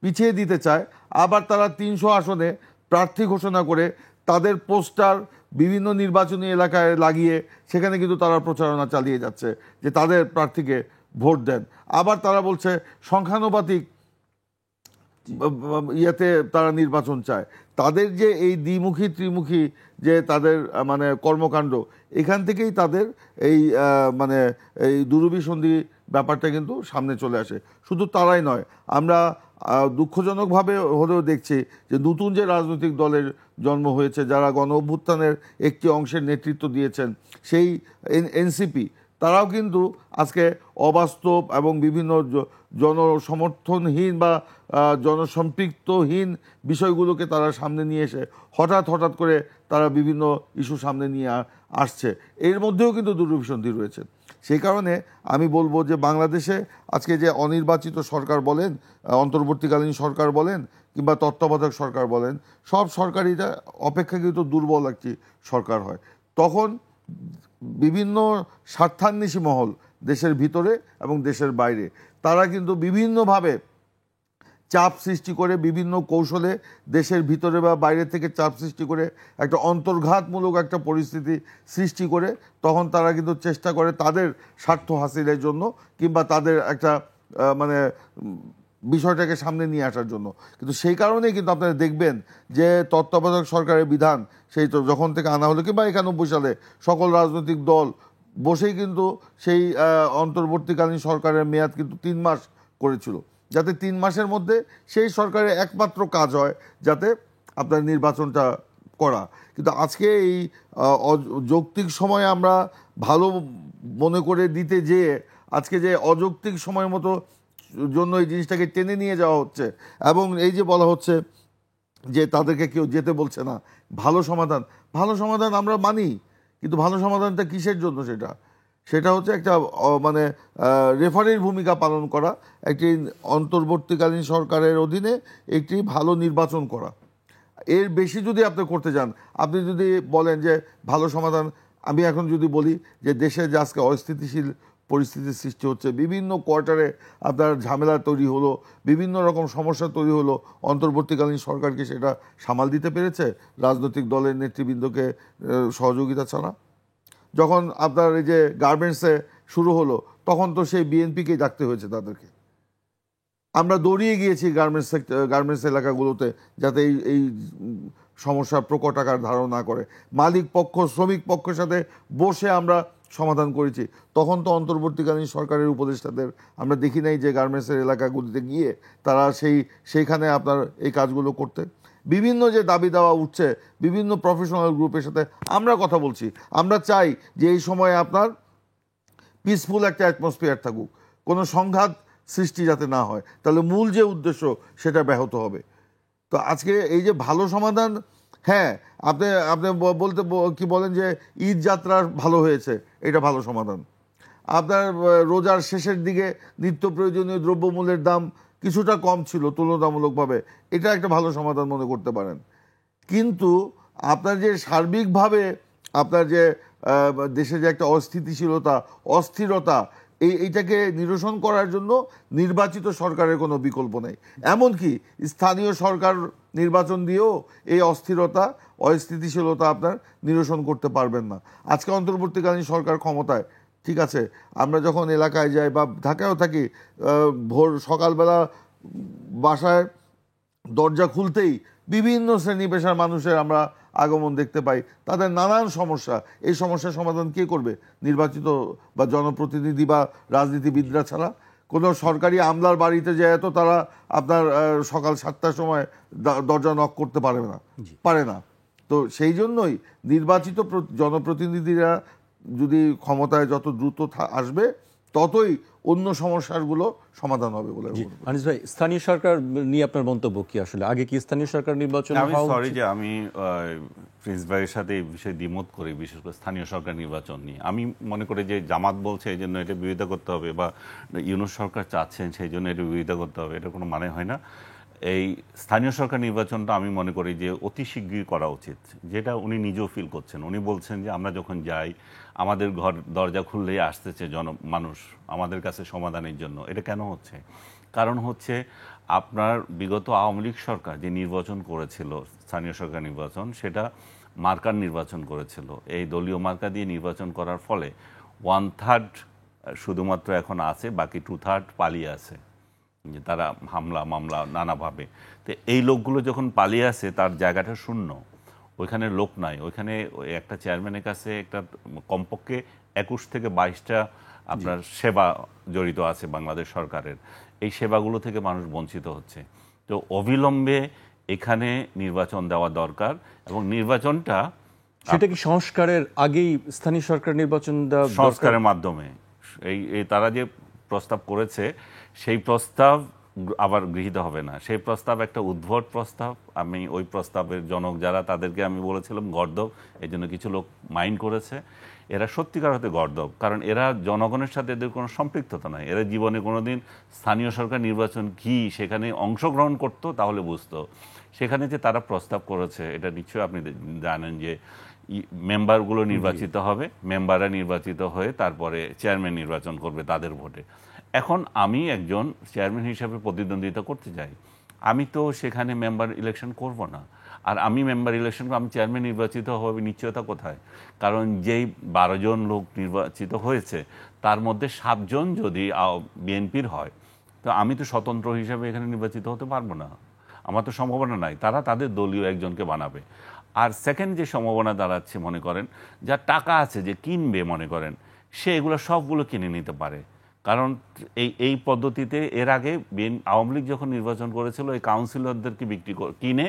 [SPEAKER 2] পিছিয়ে দিতে চায়, আবার তারা 300 আসনে প্রার্থী ঘোষণা করে তাদের পোস্টার বিভিন্ন নির্বাচনী এলাকায় লাগিয়ে সেখানে কিন্তু তারা প্রচারণা চালিয়ে যাচ্ছে যে তাদের প্রার্থীকে ভোট দেন। আবার তারা বলছে সংখ্যানুপাতিক ইয়েতে তারা নির্বাচন চায়। তাদের যে এই দ্বিমুখী ত্রিমুখী যে তাদের মানে কর্মকাণ্ড, এখান থেকেই তাদের এই মানে এই দুরভিসন্ধি ব্যাপারটা কিন্তু সামনে চলে আসে। শুধু তারাই নয়, আমরা দুঃখজনকভাবে হলেও দেখছি যে নতুন যে রাজনৈতিক দলের জন্ম হয়েছে, যারা গণ অভ্যুত্থানের একটি অংশের নেতৃত্ব দিয়েছেন, সেই এনসিপি, তারাও কিন্তু আজকে অবাস্তব এবং বিভিন্ন জনসমর্থনহীন বা জনসম্পৃক্তহীন বিষয়গুলোকে তারা সামনে নিয়ে এসে হঠাৎ করে তারা বিভিন্ন ইস্যু সামনে নিয়ে আসছে। এর মধ্যেও কিন্তু দুরভিসন্ধি রয়েছে। সেই কারণে আমি বলবো যে বাংলাদেশে আজকে যে অনির্বাচিত সরকার বলেন, অন্তর্বর্তীকালীন সরকার বলেন, কিংবা তত্ত্বাবধায়ক সরকার বলেন, সব সরকারিটা অপেক্ষাকৃত দুর্বল একটি সরকার হয়। তখন বিভিন্ন স্বার্থান্বেষী মহল দেশের ভিতরে এবং দেশের বাইরে তারা কিন্তু বিভিন্নভাবে চাপ সৃষ্টি করে, বিভিন্ন কৌশলে দেশের ভিতরে বা বাইরে থেকে চাপ সৃষ্টি করে একটা অন্তর্ঘাতমূলক একটা পরিস্থিতি সৃষ্টি করে তখন তারা কিন্তু চেষ্টা করে তাদের স্বার্থ হাসিলের জন্য, কিংবা তাদের একটা মানে বিষয়টাকে সামনে নিয়ে আসার জন্য। কিন্তু সেই কারণেই কিন্তু আপনারা দেখবেন যে তত্ত্বাবধায়ক সরকারের বিধান সেই তো যখন থেকে আনা হলো, কিংবা 91 সালে সকল রাজনৈতিক দল বসেই কিন্তু সেই অন্তর্বর্তীকালীন সরকারের মেয়াদ কিন্তু 3 মাস করেছিল, যাতে 3 মাসের মধ্যে সেই সরকারের একমাত্র কাজ হয় যাতে আপনার নির্বাচনটা করা। কিন্তু আজকে এই যৌক্তিক সময় আমরা ভালো মনে করে দিতে যেয়ে আজকে যে অযৌক্তিক সময় মতো জন্য এই জিনিসটাকে টেনে নিয়ে যাওয়া হচ্ছে, এবং এই যে বলা হচ্ছে যে তাদেরকে কেউ যেতে বলছে না, ভালো সমাধান আমরা মানি, কিন্তু ভালো সমাধানটা কিসের জন্য? সেটা হচ্ছে একটা মানে রেফারির ভূমিকা পালন করা, একটি অন্তর্বর্তীকালীন সরকারের অধীনে একটি ভালো নির্বাচন করা। এর বেশি যদি আপনি করতে যান, আপনি যদি বলেন যে ভালো সমাধান, আমি এখন যদি বলি যে দেশে যে আজকে অস্থিতিশীল পরিস্থিতির সৃষ্টি হচ্ছে, বিভিন্ন কোয়ার্টারে আপনার ঝামেলা তৈরি হলো, বিভিন্ন রকম সমস্যা তৈরি হলো, অন্তর্বর্তীকালীন সরকারকে সেটা সামাল দিতে পেরেছে রাজনৈতিক দলের নেতৃবৃন্দকে সহযোগিতা ছাড়া? যখন আপনার এই যে গার্মেন্টসে শুরু হলো, তখন তো সেই বিএনপিকেই ডাকতে হয়েছে তাদেরকে। আমরা দৌড়িয়ে গিয়েছি গার্মেন্টস এলাকাগুলোতে যাতে এই সমস্যা প্রকট আকার ধারণ না করে। মালিক পক্ষ শ্রমিক পক্ষের সাথে বসে আমরা সমাধান করেছি। তখন তো অন্তর্বর্তীকালীন সরকারের উপদেষ্টাদের আমরা দেখি নাই যে গার্মেন্টসের এলাকাগুলিতে গিয়ে তারা সেইখানে আপনার এই কাজগুলো করতে। বিভিন্ন যে দাবি দেওয়া উঠছে, বিভিন্ন প্রফেশনাল গ্রুপের সাথে আমরা কথা বলছি। আমরা চাই যে এই সময়ে আপনার পিসফুল একটা অ্যাটমসফিয়ার থাকুক, কোনো সংঘাত সৃষ্টি যাতে না হয়, তাহলে মূল যে উদ্দেশ্য সেটা ব্যাহত হবে। তো আজকে এই যে ভালো সমাধান, হ্যাঁ, আপনি বলতে কি বলেন যে ঈদ যাত্রা ভালো হয়েছে, এটা ভালো সমাধান। আপনার রোজার শেষের দিকে নিত্য প্রয়োজনীয় দ্রব্যমূল্যের দাম কিছুটা কম ছিল তুলনামূলকভাবে, এটা একটা ভালো সমাধান মনে করতে পারেন। কিন্তু আপনার যে সার্বিকভাবে আপনার যে দেশে যে একটা অস্থিরতা, এইটাকে নিরসন করার জন্য নির্বাচিত সরকারের কোনো বিকল্প নেই। এমনকি স্থানীয় সরকার নির্বাচন দিয়েও এই অস্থিতিশীলতা আপনার নিরসন করতে পারবেন না। আজকে অন্তর্বর্তীকালীন সরকার ক্ষমতায়, ঠিক আছে, আমরা যখন এলাকায় যাই বা ঢাকায়ও থাকি, ভোর সকালবেলা বাসায় দরজা খুলতেই বিভিন্ন শ্রেণী পেশার মানুষের আমরা আগমন দেখতে পাই, তাদের নানান সমস্যা। এই সমস্যার সমাধান কে করবে? নির্বাচিত বা জনপ্রতিনিধি বা রাজনীতিবিদরা ছাড়া। কোনো সরকারি আমলার বাড়িতে যায় তো তারা আপনার সকাল 7টার সময় দরজা নক করতে পারে না। তো সেই জন্যই নির্বাচিত জনপ্রতিনিধিরা যদি ক্ষমতায় যত দ্রুত আসবে, ততই অন্য সমস্যাগুলো সমাধান হবে বলে মনে করি।
[SPEAKER 1] আনিস ভাই, স্থানীয় সরকার নিয়ে আপনার মন্তব্য কি? আসলে আগে কি স্থানীয় সরকার নির্বাচন
[SPEAKER 3] আমি
[SPEAKER 1] হওয়া
[SPEAKER 3] সরি
[SPEAKER 1] উচিত?
[SPEAKER 3] যে আমি প্রিন্স ভাইয়ের সাথে এই বিষয়ে দ্বিমত করি, বিশেষ করে স্থানীয় সরকার নির্বাচন নিয়ে। আমি মনে করি যে জামাত বলছে এই জন্য এটা বিরোধিতা করতে হবে, বা ইউনূস সরকার চাচ্ছেন সেই জন্য এটা বিরোধিতা করতে হবে, এটা কোনো মানে হয় না। এই স্থানীয় সরকার নির্বাচনটা আমি মনে করি যে অতি শীঘ্রই করা উচিত, যেটা উনি নিজেও ফিল করছেন। উনি বলছেন যে আমরা যখন যাই, আমাদের ঘর দরজা খুললেই আসতেছে মানুষ আমাদের কাছে সমাধানের জন্য। এটা কেন হচ্ছে? কারণ হচ্ছে আপনার বিগত আওয়ামী লীগ সরকার যে নির্বাচন করেছিল, স্থানীয় সরকার নির্বাচন, সেটা মার্কার নির্বাচন করেছিল। এই দলীয় মার্কা দিয়ে নির্বাচন করার ফলে 1/3 শুধুমাত্র এখন আছে, বাকি 2/3 পালিয়ে আছে, যে তারা হামলা মামলা নানাভাবে। তো এই লোকগুলো যখন পালিয়ে আসে, তার জায়গাটা শূন্য, ওইখানে লোক নাই। ওইখানে একটা চেয়ারম্যানের কাছে একটা কমপক্ষে 21 থেকে 22টা আপনার সেবা জড়িত আছে বাংলাদেশ সরকারের। এই সেবাগুলো থেকে মানুষ বঞ্চিত হচ্ছে। তো অবিলম্বে এখানে নির্বাচন দেওয়া দরকার, এবং নির্বাচনটা
[SPEAKER 1] সেটা কি সংস্কারের আগেই স্থানীয় সরকার নির্বাচন দেওয়া দরকার?
[SPEAKER 3] সংস্কারের মাধ্যমে। এই তারা যে প্রস্তাব করেছে, সেই প্রস্তাব আবার গৃহীত হবে না। সেই প্রস্তাব একটা উদ্ভট প্রস্তাব। আমি ওই প্রস্তাবের জনক যারা, তাদেরকে আমি বলেছিলাম গর্দভ। এই জন্য কিছু লোক মাইন্ড করেছে। এরা সত্যিকার হতে গর্দভ, কারণ এরা জনগণের সাথে এদের কোনো সম্পৃক্ততা নাই। এরা জীবনে কোনোদিন স্থানীয় সরকার নির্বাচন কি সেখানে অংশগ্রহণ করতো তাহলে বুঝতো। সেখানে যে তারা প্রস্তাব করেছে, এটা নিশ্চয়ই আপনি জানেন যে মেম্বারগুলো নির্বাচিত হবে, মেম্বাররা নির্বাচিত হয়ে তারপরে চেয়ারম্যান নির্বাচন করবে তাদের ভোটে। এখন আমি একজন চেয়ারম্যান হিসাবে প্রতিদ্বন্দ্বিতা করতে চাই, আমি তো সেখানে মেম্বার ইলেকশন করব না। আর আমি মেম্বার ইলেকশন, আমি চেয়ারম্যান নির্বাচিত হবে নিশ্চয়তা কোথায়? কারণ যেই 12 জন লোক নির্বাচিত হয়েছে, তার মধ্যে 7 জন যদি বিএনপির হয়, তো আমি তো স্বতন্ত্র হিসাবে এখানে নির্বাচিত হতে পারবো না। আমার তো সম্ভাবনা নাই। তারা তাদের দলীয় একজনকে বানাবে। আর সেকেন্ড যে সম্ভাবনা দাঁড়াচ্ছে, মনে করেন যার টাকা আছে, যে কিনবে, মনে করেন সে এগুলো সবগুলো কিনে নিতে পারে। কারণ এই পদ্ধতিতে এর আগে আওয়ামী লীগ যখন নির্বাচন করেছিল, এই কাউন্সিলরদেরকে কিনে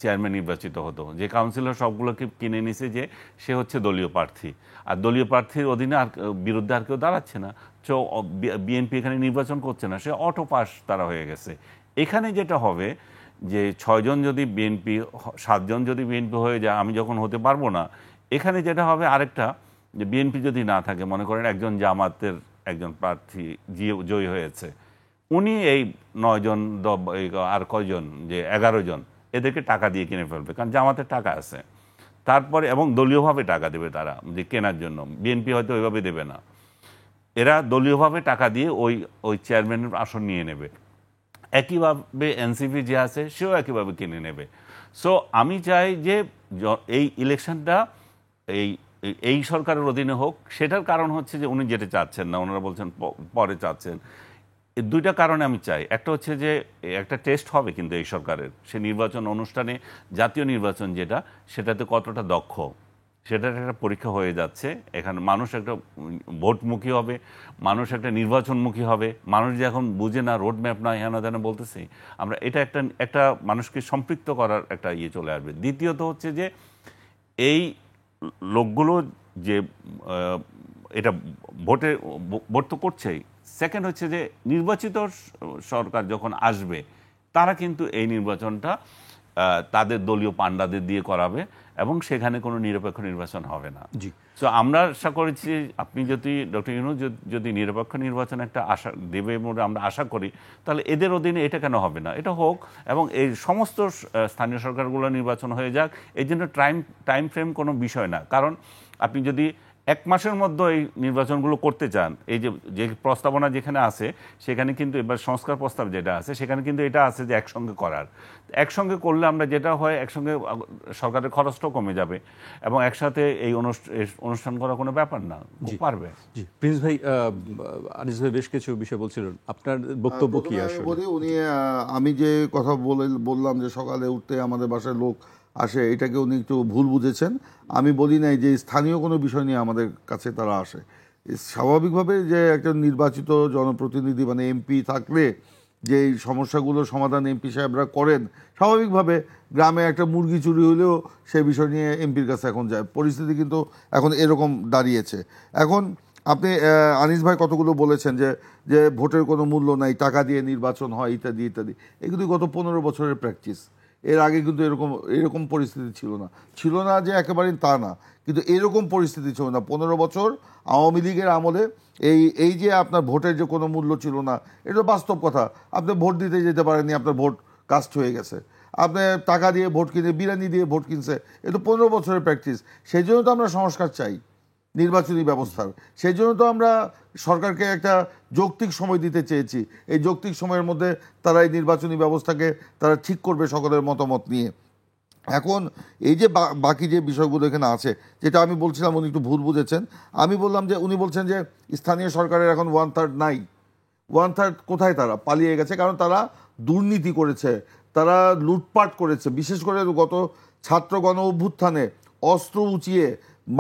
[SPEAKER 3] চেয়ারম্যান নির্বাচিত হতো। যে কাউন্সিলর সবগুলোকে কিনে নিছে, যে সে হচ্ছে দলীয় প্রার্থী, আর দলীয় প্রার্থীর অধীনে আর বিরুদ্ধে আর কেউ দাঁড়াচ্ছে না। তো বিএনপি এখানে নির্বাচন করছে না, সে অটো পাস তারা হয়ে গেছে। এখানে যেটা হবে যে 6 জন যদি বিএনপি, 7 জন যদি বিএনপি হয়ে যায়, আমি যখন হতে পারবো না, এখানে যেটা হবে আরেকটা, যে বিএনপি যদি না থাকে, মনে করেন একজন জামাতের একজন প্রার্থী জয়ী হয়েছে, উনি এই 9 জন আর কয়জন, যে 11 জন, এদেরকে টাকা দিয়ে কিনে ফেলবে, কারণ জামাতের টাকা আছে। তারপরে এবং দলীয়ভাবে টাকা দেবে তারা, যে কেনার জন্য। বিএনপি হয়তো ওইভাবে দেবে না, এরা দলীয়ভাবে টাকা দিয়ে ওই চেয়ারম্যানের আসন নিয়ে নেবে। একইভাবে এনসিপি যে আছে, সেও একইভাবে কিনে নেবে। সো আমি চাই যে এই ইলেকশনটা এই সরকারের অধীনে হোক। সেটার কারণ হচ্ছে যে উনি যেটা চাচ্ছেন না, ওনারা বলছেন পরে চাচ্ছেন। এই দুইটা কারণে আমি চাই। একটা হচ্ছে যে একটা টেস্ট হবে কিন্তু এই সরকারের, সে নির্বাচন অনুষ্ঠানে, জাতীয় নির্বাচন যেটা, সেটাতে কতটা দক্ষ, সেটার একটা পরীক্ষা হয়ে যাচ্ছে। এখানে মানুষ একটা ভোটমুখী হবে, মানুষ একটা নির্বাচনমুখী হবে। মানুষ যে এখন বুঝে না, রোড ম্যাপ না, হ্যাঁ না তেন বলতেছি আমরা, এটা একটা মানুষকে সম্পৃক্ত করার একটা ইয়ে চলে আসবে। দ্বিতীয়ত হচ্ছে যে এই লোকগুলো যে এটা ভোট তো করছেই। সেকেন্ড হচ্ছে যে নির্বাচিত সরকার যখন আসবে, তারা কিন্তু এই নির্বাচনটা তাদের দলীয় পান্ডাদের দিয়ে করাবে, এবং সেখানে কোনো নিরপেক্ষ নির্বাচন হবে না। সো আমরা আশা করেছি, আপনি যদি ডক্টর ইউনূস যদি নিরপেক্ষ নির্বাচন একটা আশা দেবে বলে আমরা আশা করি, তাহলে এদের অধীনে এটা কেন হবে না? এটা হোক, এবং এই সমস্ত স্থানীয় সরকারগুলো নির্বাচন হয়ে যাক। এই জন্য টাইম ফ্রেম কোনো বিষয় না। কারণ আপনি যদি 1 মাসের মধ্যে এই নির্বাচনগুলো করতে চান, এই যে প্রস্তাবনা যেখানে আছে সেখানে কিন্তু এবার সংস্কার প্রস্তাব যেটা আছে সেখানে কিন্তু এটা আছে যে একসঙ্গে করার। একসঙ্গে করলে আমরা যেটা হয় একসঙ্গে সরকারের খরচটাও কমে যাবে এবং একসাথে এই অনুষ্ঠান করা কোনো ব্যাপার না, পারবে।
[SPEAKER 1] জি প্রিন্স ভাই, আনিস ভাই বেশ কিছু বিষয় বলছিলেন, আপনার বক্তব্য কি আসলে?
[SPEAKER 2] উনি আমি যে কথা বললাম যে সকালে উঠতে আমাদের বাসায় লোক আসে, এটাকে উনি একটু ভুল বুঝেছেন। আমি বলি নাই যে স্থানীয় কোনো বিষয় নিয়ে আমাদের কাছে তারা আসে। স্বাভাবিকভাবে যে একটা নির্বাচিত জনপ্রতিনিধি মানে এমপি থাকলে যে এই সমস্যাগুলো সমাধান এমপি সাহেবরা করেন, স্বাভাবিকভাবে গ্রামে একটা মুরগি চুরি হলেও সেই বিষয় নিয়ে এমপির কাছে এখন যায়। পরিস্থিতি কিন্তু এখন এরকম দাঁড়িয়েছে। এখন আপনি আনিস ভাই কতগুলো বলেছেন যে ভোটের কোনো মূল্য নাই, টাকা দিয়ে নির্বাচন হয় ইত্যাদি ইত্যাদি। এগুলি গত 15 বছরের প্র্যাকটিস। এর আগে কিন্তু এরকম পরিস্থিতি ছিল না যে একেবারে তা না, কিন্তু এরকম পরিস্থিতি ছিল না 15 বছর আওয়ামী লীগের আমলে। এই যে আপনার ভোটের যে কোনো মূল্য ছিল না, এটা বাস্তব কথা। আপনি ভোট দিতে যেতে পারেননি, আপনার ভোট কাস্ট হয়ে গেছে। আপনি টাকা দিয়ে ভোট কিনে, বিরিয়ানি দিয়ে ভোট কিনছে, এটা 15 বছরের প্র্যাকটিস। সেই জন্য তো আমরা সংস্কার চাই নির্বাচনী ব্যবস্থার। সেই জন্য তো আমরা সরকারকে একটা যৌক্তিক সময় দিতে চেয়েছি। এই যৌক্তিক সময়ের মধ্যে তারা এই নির্বাচনী ব্যবস্থাকে তারা ঠিক করবে সকলের মতামত নিয়ে। এখন এই যে বাকি যে বিষয়গুলো এখানে আছে, যেটা আমি বলছিলাম উনি একটু ভুল বুঝেছেন। আমি বললাম যে উনি বলছেন যে স্থানীয় সরকারের এখন 1/3 নাই। 1/3 কোথায়? তারা পালিয়ে গেছে, কারণ তারা দুর্নীতি করেছে, তারা লুটপাট করেছে। বিশেষ করে গত ছাত্র গণ অভ্যুত্থানে অস্ত্র উঁচিয়ে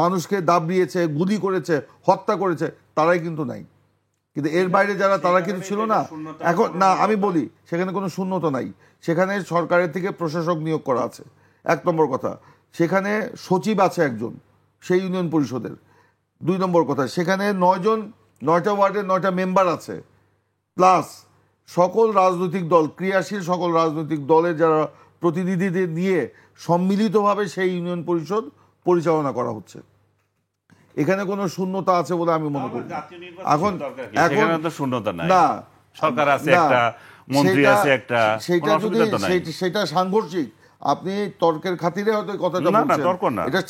[SPEAKER 2] মানুষকে দাবিয়েছে, গুলি করেছে, হত্যা করেছে, তারাই কিন্তু নাই। কিন্তু এর বাইরে যারা, তারা কিন্তু ছিল না। এখন না, আমি বলি সেখানে কোনো শূন্যতা নাই। সেখানে সরকারের থেকে প্রশাসক নিয়োগ করা আছে, 1 নম্বর কথা। সেখানে সচিব আছে একজন সেই ইউনিয়ন পরিষদের। 2 নম্বর কথা, সেখানে 9টা ওয়ার্ডের 9টা মেম্বার আছে, প্লাস সকল রাজনৈতিক দল, ক্রিয়াশীল সকল রাজনৈতিক দলের যারা প্রতিনিধিদের নিয়ে সম্মিলিতভাবে সেই ইউনিয়ন পরিষদ পরিচালনা করা হচ্ছে। এখানে কোনো শূন্যতা আছে বলে আমি মনে করি। এখন
[SPEAKER 3] তো শূন্যতা নাই,
[SPEAKER 2] না,
[SPEAKER 3] সরকার আছে একটা, মন্ত্রী আছে একটা,
[SPEAKER 2] সেটা যদি সেটা সাংঘর্ষিক, আপনি তর্কের খাতিরে হয়তো কথাটা বলছেন। এটা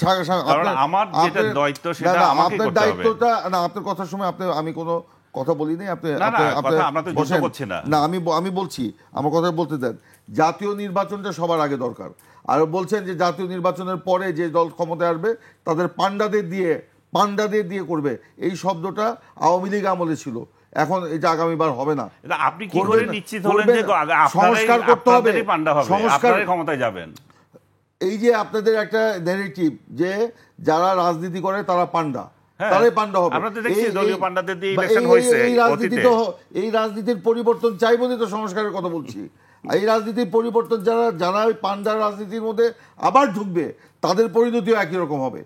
[SPEAKER 3] আমার যেটা দায়িত্ব সেটা আমাকে করতে হবে।
[SPEAKER 2] আপনার দায়িত্বটা না, আপনার কথার সময় আমি কোনো কথা বলিনি। না, আমি বলছি, আমার কথা বলতে দেন। জাতীয় নির্বাচনটা সবার আগে দরকার। আর বলছেন যে জাতীয় নির্বাচনের পরে যে দল ক্ষমতায় আসবে তাদের পান্ডাদের দিয়ে করবে, এই শব্দটা আওয়ামী লীগ আমলে ছিল। এখন এটা আগামীবার হবে না।
[SPEAKER 3] আপনি কি করে নিশ্চিত হলেন যে
[SPEAKER 2] সংস্কার করতে হবে,
[SPEAKER 3] সংস্কার ক্ষমতায় যাবেন?
[SPEAKER 2] এই যে আপনাদের একটা ন্যারেটিভ যে যারা রাজনীতি করে তারা পান্ডা, তারাই পান্ডা হবে। এই রাজনীতির পরিবর্তন চাই বলে তো সংস্কারের কথা বলছি। এই রাজনীতির পরিবর্তন যারা ওই পান্ডার রাজনীতির মধ্যে আবার ঢুকবে, তাদের পরিণতিও একই রকম হবে।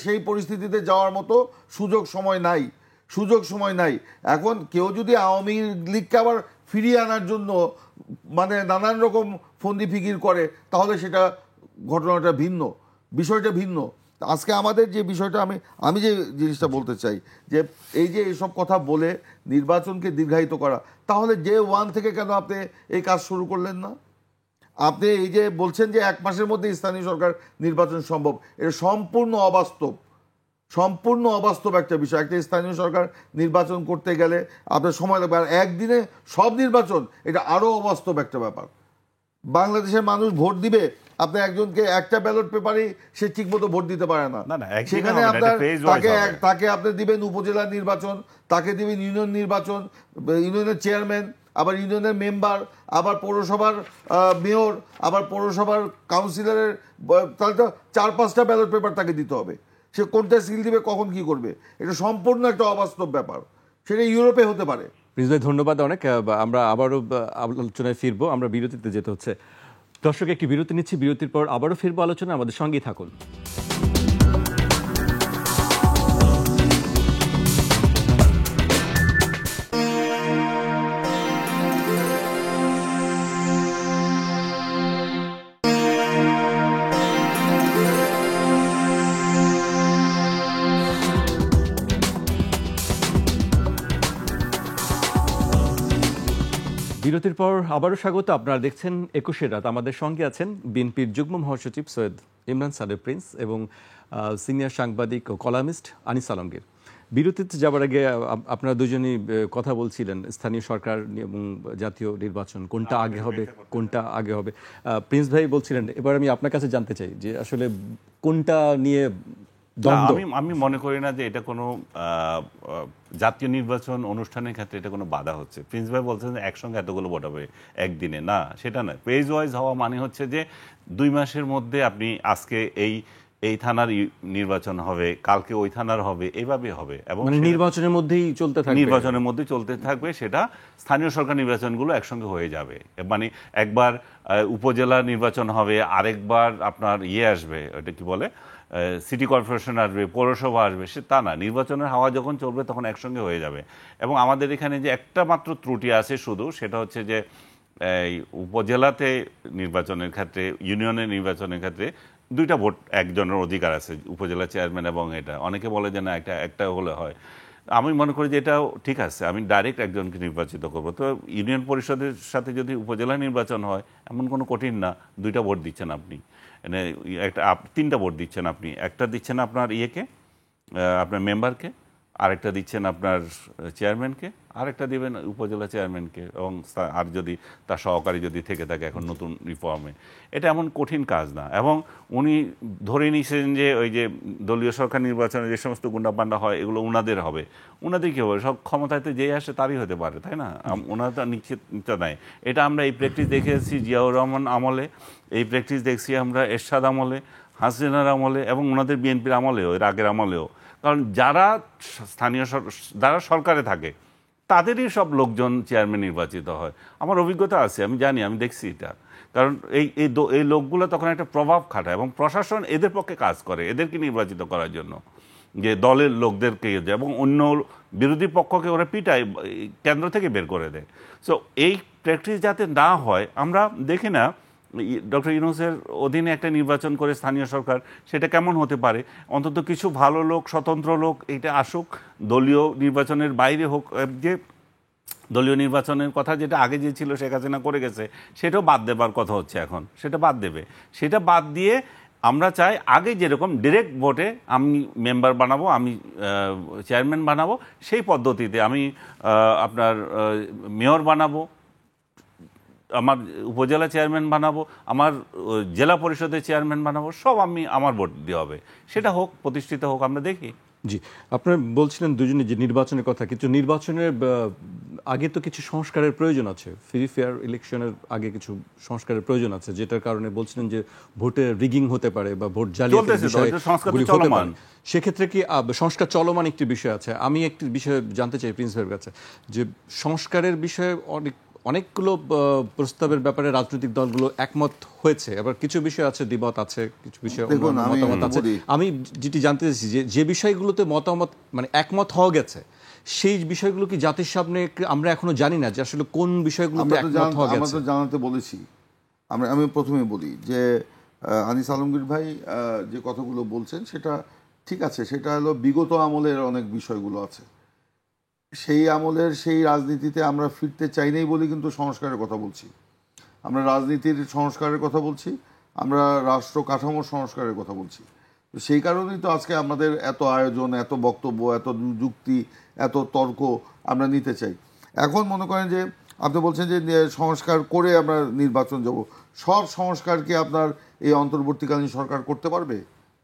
[SPEAKER 2] সেই পরিস্থিতিতে যাওয়ার মতো সুযোগ সময় নাই। এখন কেউ যদি আওয়ামী লীগকে আবার ফিরিয়ে আনার জন্য মানে নানান রকম ফন্দি ফিকির করে, তাহলে সেটা ঘটনাটা ভিন্ন, বিষয়টা ভিন্ন। আজকে আমাদের যে বিষয়টা, আমি যে জিনিসটা বলতে চাই যে এই যে এইসব কথা বলে নির্বাচনকে দীর্ঘায়িত করা, তাহলে ডে 1 থেকে কেন আপনি এই কাজ শুরু করলেন না? আপনি এই যে বলছেন যে 1 মাসের মধ্যে স্থানীয় সরকার নির্বাচন সম্ভব, এটা সম্পূর্ণ অবাস্তব একটা বিষয়। একটা স্থানীয় সরকার নির্বাচন করতে গেলে আপনার সময় লাগবে, আর একদিনে সব নির্বাচন, এটা আরও অবাস্তব একটা ব্যাপার। বাংলাদেশের মানুষ ভোট দিবে, আপনি একজনকে একটা ব্যালট পেপারে সে ঠিকমতো ভোট দিতে পারে না। সেখানে তাকে আপনি দিবেন উপজেলা নির্বাচন, তাকে দিবেন ইউনিয়ন নির্বাচন, ইউনিয়নের চেয়ারম্যান, আবার ইউনিয়নের মেম্বার, আবার পৌরসভার মেয়র, আবার পৌরসভার কাউন্সিলরের, তাহলে তো 4-5টা ব্যালট পেপার তাকে দিতে হবে। সে কোনটা সিল দিবে, কখন কি করবে, এটা সম্পূর্ণ একটা অবাস্তব ব্যাপার। সেটা ইউরোপে হতে পারে।
[SPEAKER 1] প্রিন্স ভাই ধন্যবাদ অনেক। আমরা আবারও আলোচনায় ফিরবো, আমরা বিরতিতে যেতে হচ্ছে। দর্শক, একটি বিরতি নিচ্ছি, বিরতির পর আবারও ফিরবো আলোচনা, আমাদের সঙ্গেই থাকুন। বিরতির পর আবারও স্বাগত। আপনারা দেখছেন ২১ রাত। আমাদের সঙ্গে আছেন বিএনপির যুগ্ম মহাসচিব সৈয়দ ইমরান সালেহ প্রিন্স এবং সিনিয়র সাংবাদিক ও কলামিস্ট আনিস আলমগীর। বিরতিতে যাবার আগে আপনারা দুজনেই কথা বলছিলেন স্থানীয় সরকার এবং জাতীয় নির্বাচন কোনটা আগে হবে, কোনটা আগে হবে। প্রিন্স ভাই বলছিলেন, এবার আমি আপনার কাছে জানতে চাই যে আসলে কোনটা নিয়ে
[SPEAKER 3] আমি মনে করি না যে এটা কোনো জাতীয় নির্বাচন অনুষ্ঠানের ক্ষেত্রে এটা কোনো বাধা হচ্ছে। প্রিন্স ভাই বলছেন যে একসঙ্গে এতগুলো ভোট হবে একদিনে, না সেটা নয়। পেজ ওয়াইজ হওয়া মানে হচ্ছে যে 2 মাসের মধ্যে আপনি আজকে এই থানার নির্বাচন হবে, কালকে ওই থানার হবে, এইভাবে হবে এবং
[SPEAKER 1] নির্বাচনের মধ্যেই চলতে থাকবে,
[SPEAKER 3] নির্বাচনের মধ্যে চলতে থাকবে। সেটা স্থানীয় সরকার নির্বাচনগুলো একসঙ্গে হয়ে যাবে। মানে একবার উপজেলা নির্বাচন হবে, আরেকবার আপনার আসবে, ওটা কি বলে, সিটি কর্পোরেশন আসবে, পৌরসভা আসবে, সে তা না। নির্বাচনের হাওয়া যখন চলবে তখন একসঙ্গে হয়ে যাবে। এবং আমাদের এখানে যে একটা মাত্র ত্রুটি আছে শুধু, সেটা হচ্ছে যে এই উপজেলাতে নির্বাচনের ক্ষেত্রে, ইউনিয়নের নির্বাচনের ক্ষেত্রে 2টা ভোট একজনের অধিকার আছে, উপজেলা চেয়ারম্যান এবং এটা। অনেকে বলে যে না একটা হলে হয়। আমি মনে করি যে এটাও ঠিক আছে, আমি ডাইরেক্ট একজনকে নির্বাচিত করব। তো ইউনিয়ন পরিষদের সাথে যদি উপজেলা নির্বাচন হয়, এমন কোনো কঠিন না। 2টা ভোট দিচ্ছেন আপনি, একটা 3টা ভোট দিচ্ছেন আপনি। একটা দিচ্ছেন আপনার আপনার মেম্বারকে, আরেকটা দিচ্ছেন আপনার চেয়ারম্যানকে, আরেকটা দিবেন উপজেলা চেয়ারম্যানকে, এবং আর যদি তার সহকারী যদি থেকে থাকে এখন নতুন রিফর্মে। এটা এমন কঠিন কাজ না। এবং উনি ধরে নিয়েছেন যে ওই যে দলীয় সরকার নির্বাচনে যে সমস্ত গুন্ডাপান্ডা হয় এগুলো উনাদের হবে। উনাদের কী হবে, সব ক্ষমতাতে যেই আসে তারই হতে পারে, তাই না? ওনারা তো নিশ্চিত নাই। এটা আমরা এই প্র্যাকটিস দেখেছি জিয়াউর রহমান আমলে, এই প্র্যাকটিস দেখছি আমরা এরশাদ আমলে, হাসিনার আমলে, এবং ওনাদের বিএনপির আমলেও, এর আগের আমলেও। কারণ যারা যারা সরকারে থাকে তাদেরই সব লোকজন চেয়ারম্যান নির্বাচিত হয়। আমার অভিজ্ঞতা আছে, আমি জানি, আমি দেখছি এটা। কারণ এই লোকগুলো তখন একটা প্রভাব খাটায় এবং প্রশাসন এদের পক্ষে কাজ করে এদেরকে নির্বাচিত করার জন্য, যে দলের লোকদেরকে, এবং অন্য বিরোধী পক্ষকে ওরা পিটায়, কেন্দ্র থেকে বের করে দেয়। সো এই প্র্যাকটিস যাতে না হয়, আমরা দেখি না ডক্টর ইউনূসের অধীনে একটা নির্বাচন করে স্থানীয় সরকার, সেটা কেমন হতে পারে। অন্তত কিছু ভালো লোক, স্বতন্ত্র লোক এটা আসুক, দলীয় নির্বাচনের বাইরে হোক। যে দলীয় নির্বাচনের কথা যেটা আগে যে ছিল শেখ হাসিনা করে গেছে, সেটাও বাদ দেবার কথা হচ্ছে এখন, সেটা বাদ দেবে। সেটা বাদ দিয়ে আমরা চাই আগে যেরকম ডিরেক্ট ভোটে আমি মেম্বার বানাবো, আমি চেয়ারম্যান বানাবো, সেই পদ্ধতিতে আমি আপনার মেয়র বানাবো, আমার উপজেলা চেয়ারম্যান বানাবো, আমার জেলা পরিষদের চেয়ারম্যান বানাবো, সব আমার ভোট দিয়ে হবে। সেটা হোক, প্রতিষ্ঠিত হোক, আমরা দেখি।
[SPEAKER 1] জি, আপনারা বলছিলেন দুজনে যে নির্বাচনের কথা, কিছু নির্বাচনের আগে তো কিছু সংস্কারের প্রয়োজন আছে, ফ্রি ফেয়ার ইলেকশনের আগে কিছু সংস্কারের প্রয়োজন আছে, যেটার কারণে বলছিলেন যে ভোটে রিগিং হতে পারে বা ভোট জালিয়াতির বিষয়গুলি হতে পারে। সেক্ষেত্রে কি সংস্কার চলমান একটি বিষয় আছে? আমি একটি বিষয় জানতে চাই প্রিন্স ভাইয়ের কাছে, যে সংস্কারের বিষয়ে অনেকগুলো প্রস্তাবের ব্যাপারে রাজনৈতিক দলগুলো একমত হয়েছে, আবার কিছু বিষয় আছে দ্বিমত আছে, কিছু বিষয় মতামত আছে। আমি যেটি জানতে চাইছি যে বিষয়গুলোতে মতামত মানে একমত হওয়া গেছে, সেই বিষয়গুলো কি জাতির সামনে আমরা এখনো জানি না যে আসলে কোন বিষয়গুলোতে একমত হওয়া গেছে?
[SPEAKER 2] আমরা জানাতে বলেছি। আমি প্রথমে বলি যে আনিস আলমগীর ভাই যে কথাগুলো বলছেন সেটা ঠিক আছে, সেটা হলো বিগত আমলের অনেক বিষয়গুলো আছে, সেই আমলের সেই রাজনীতিতে আমরা ফিরতে চাই নাই বলে কিন্তু সংস্কারের কথা বলছি। আমরা রাজনীতির সংস্কারের কথা বলছি, আমরা রাষ্ট্র কাঠামোর সংস্কারের কথা বলছি। তো সেই কারণেই তো আজকে আমাদের এত আয়োজন, এত বক্তব্য, এত যুক্তি, এত তর্ক আমরা নিতে চাই। এখন মনে করেন যে আপনি বলছেন যে সংস্কার করে আমরা নির্বাচন যাব, সব সংস্কারকে আপনার এই অন্তর্বর্তীকালীন সরকার করতে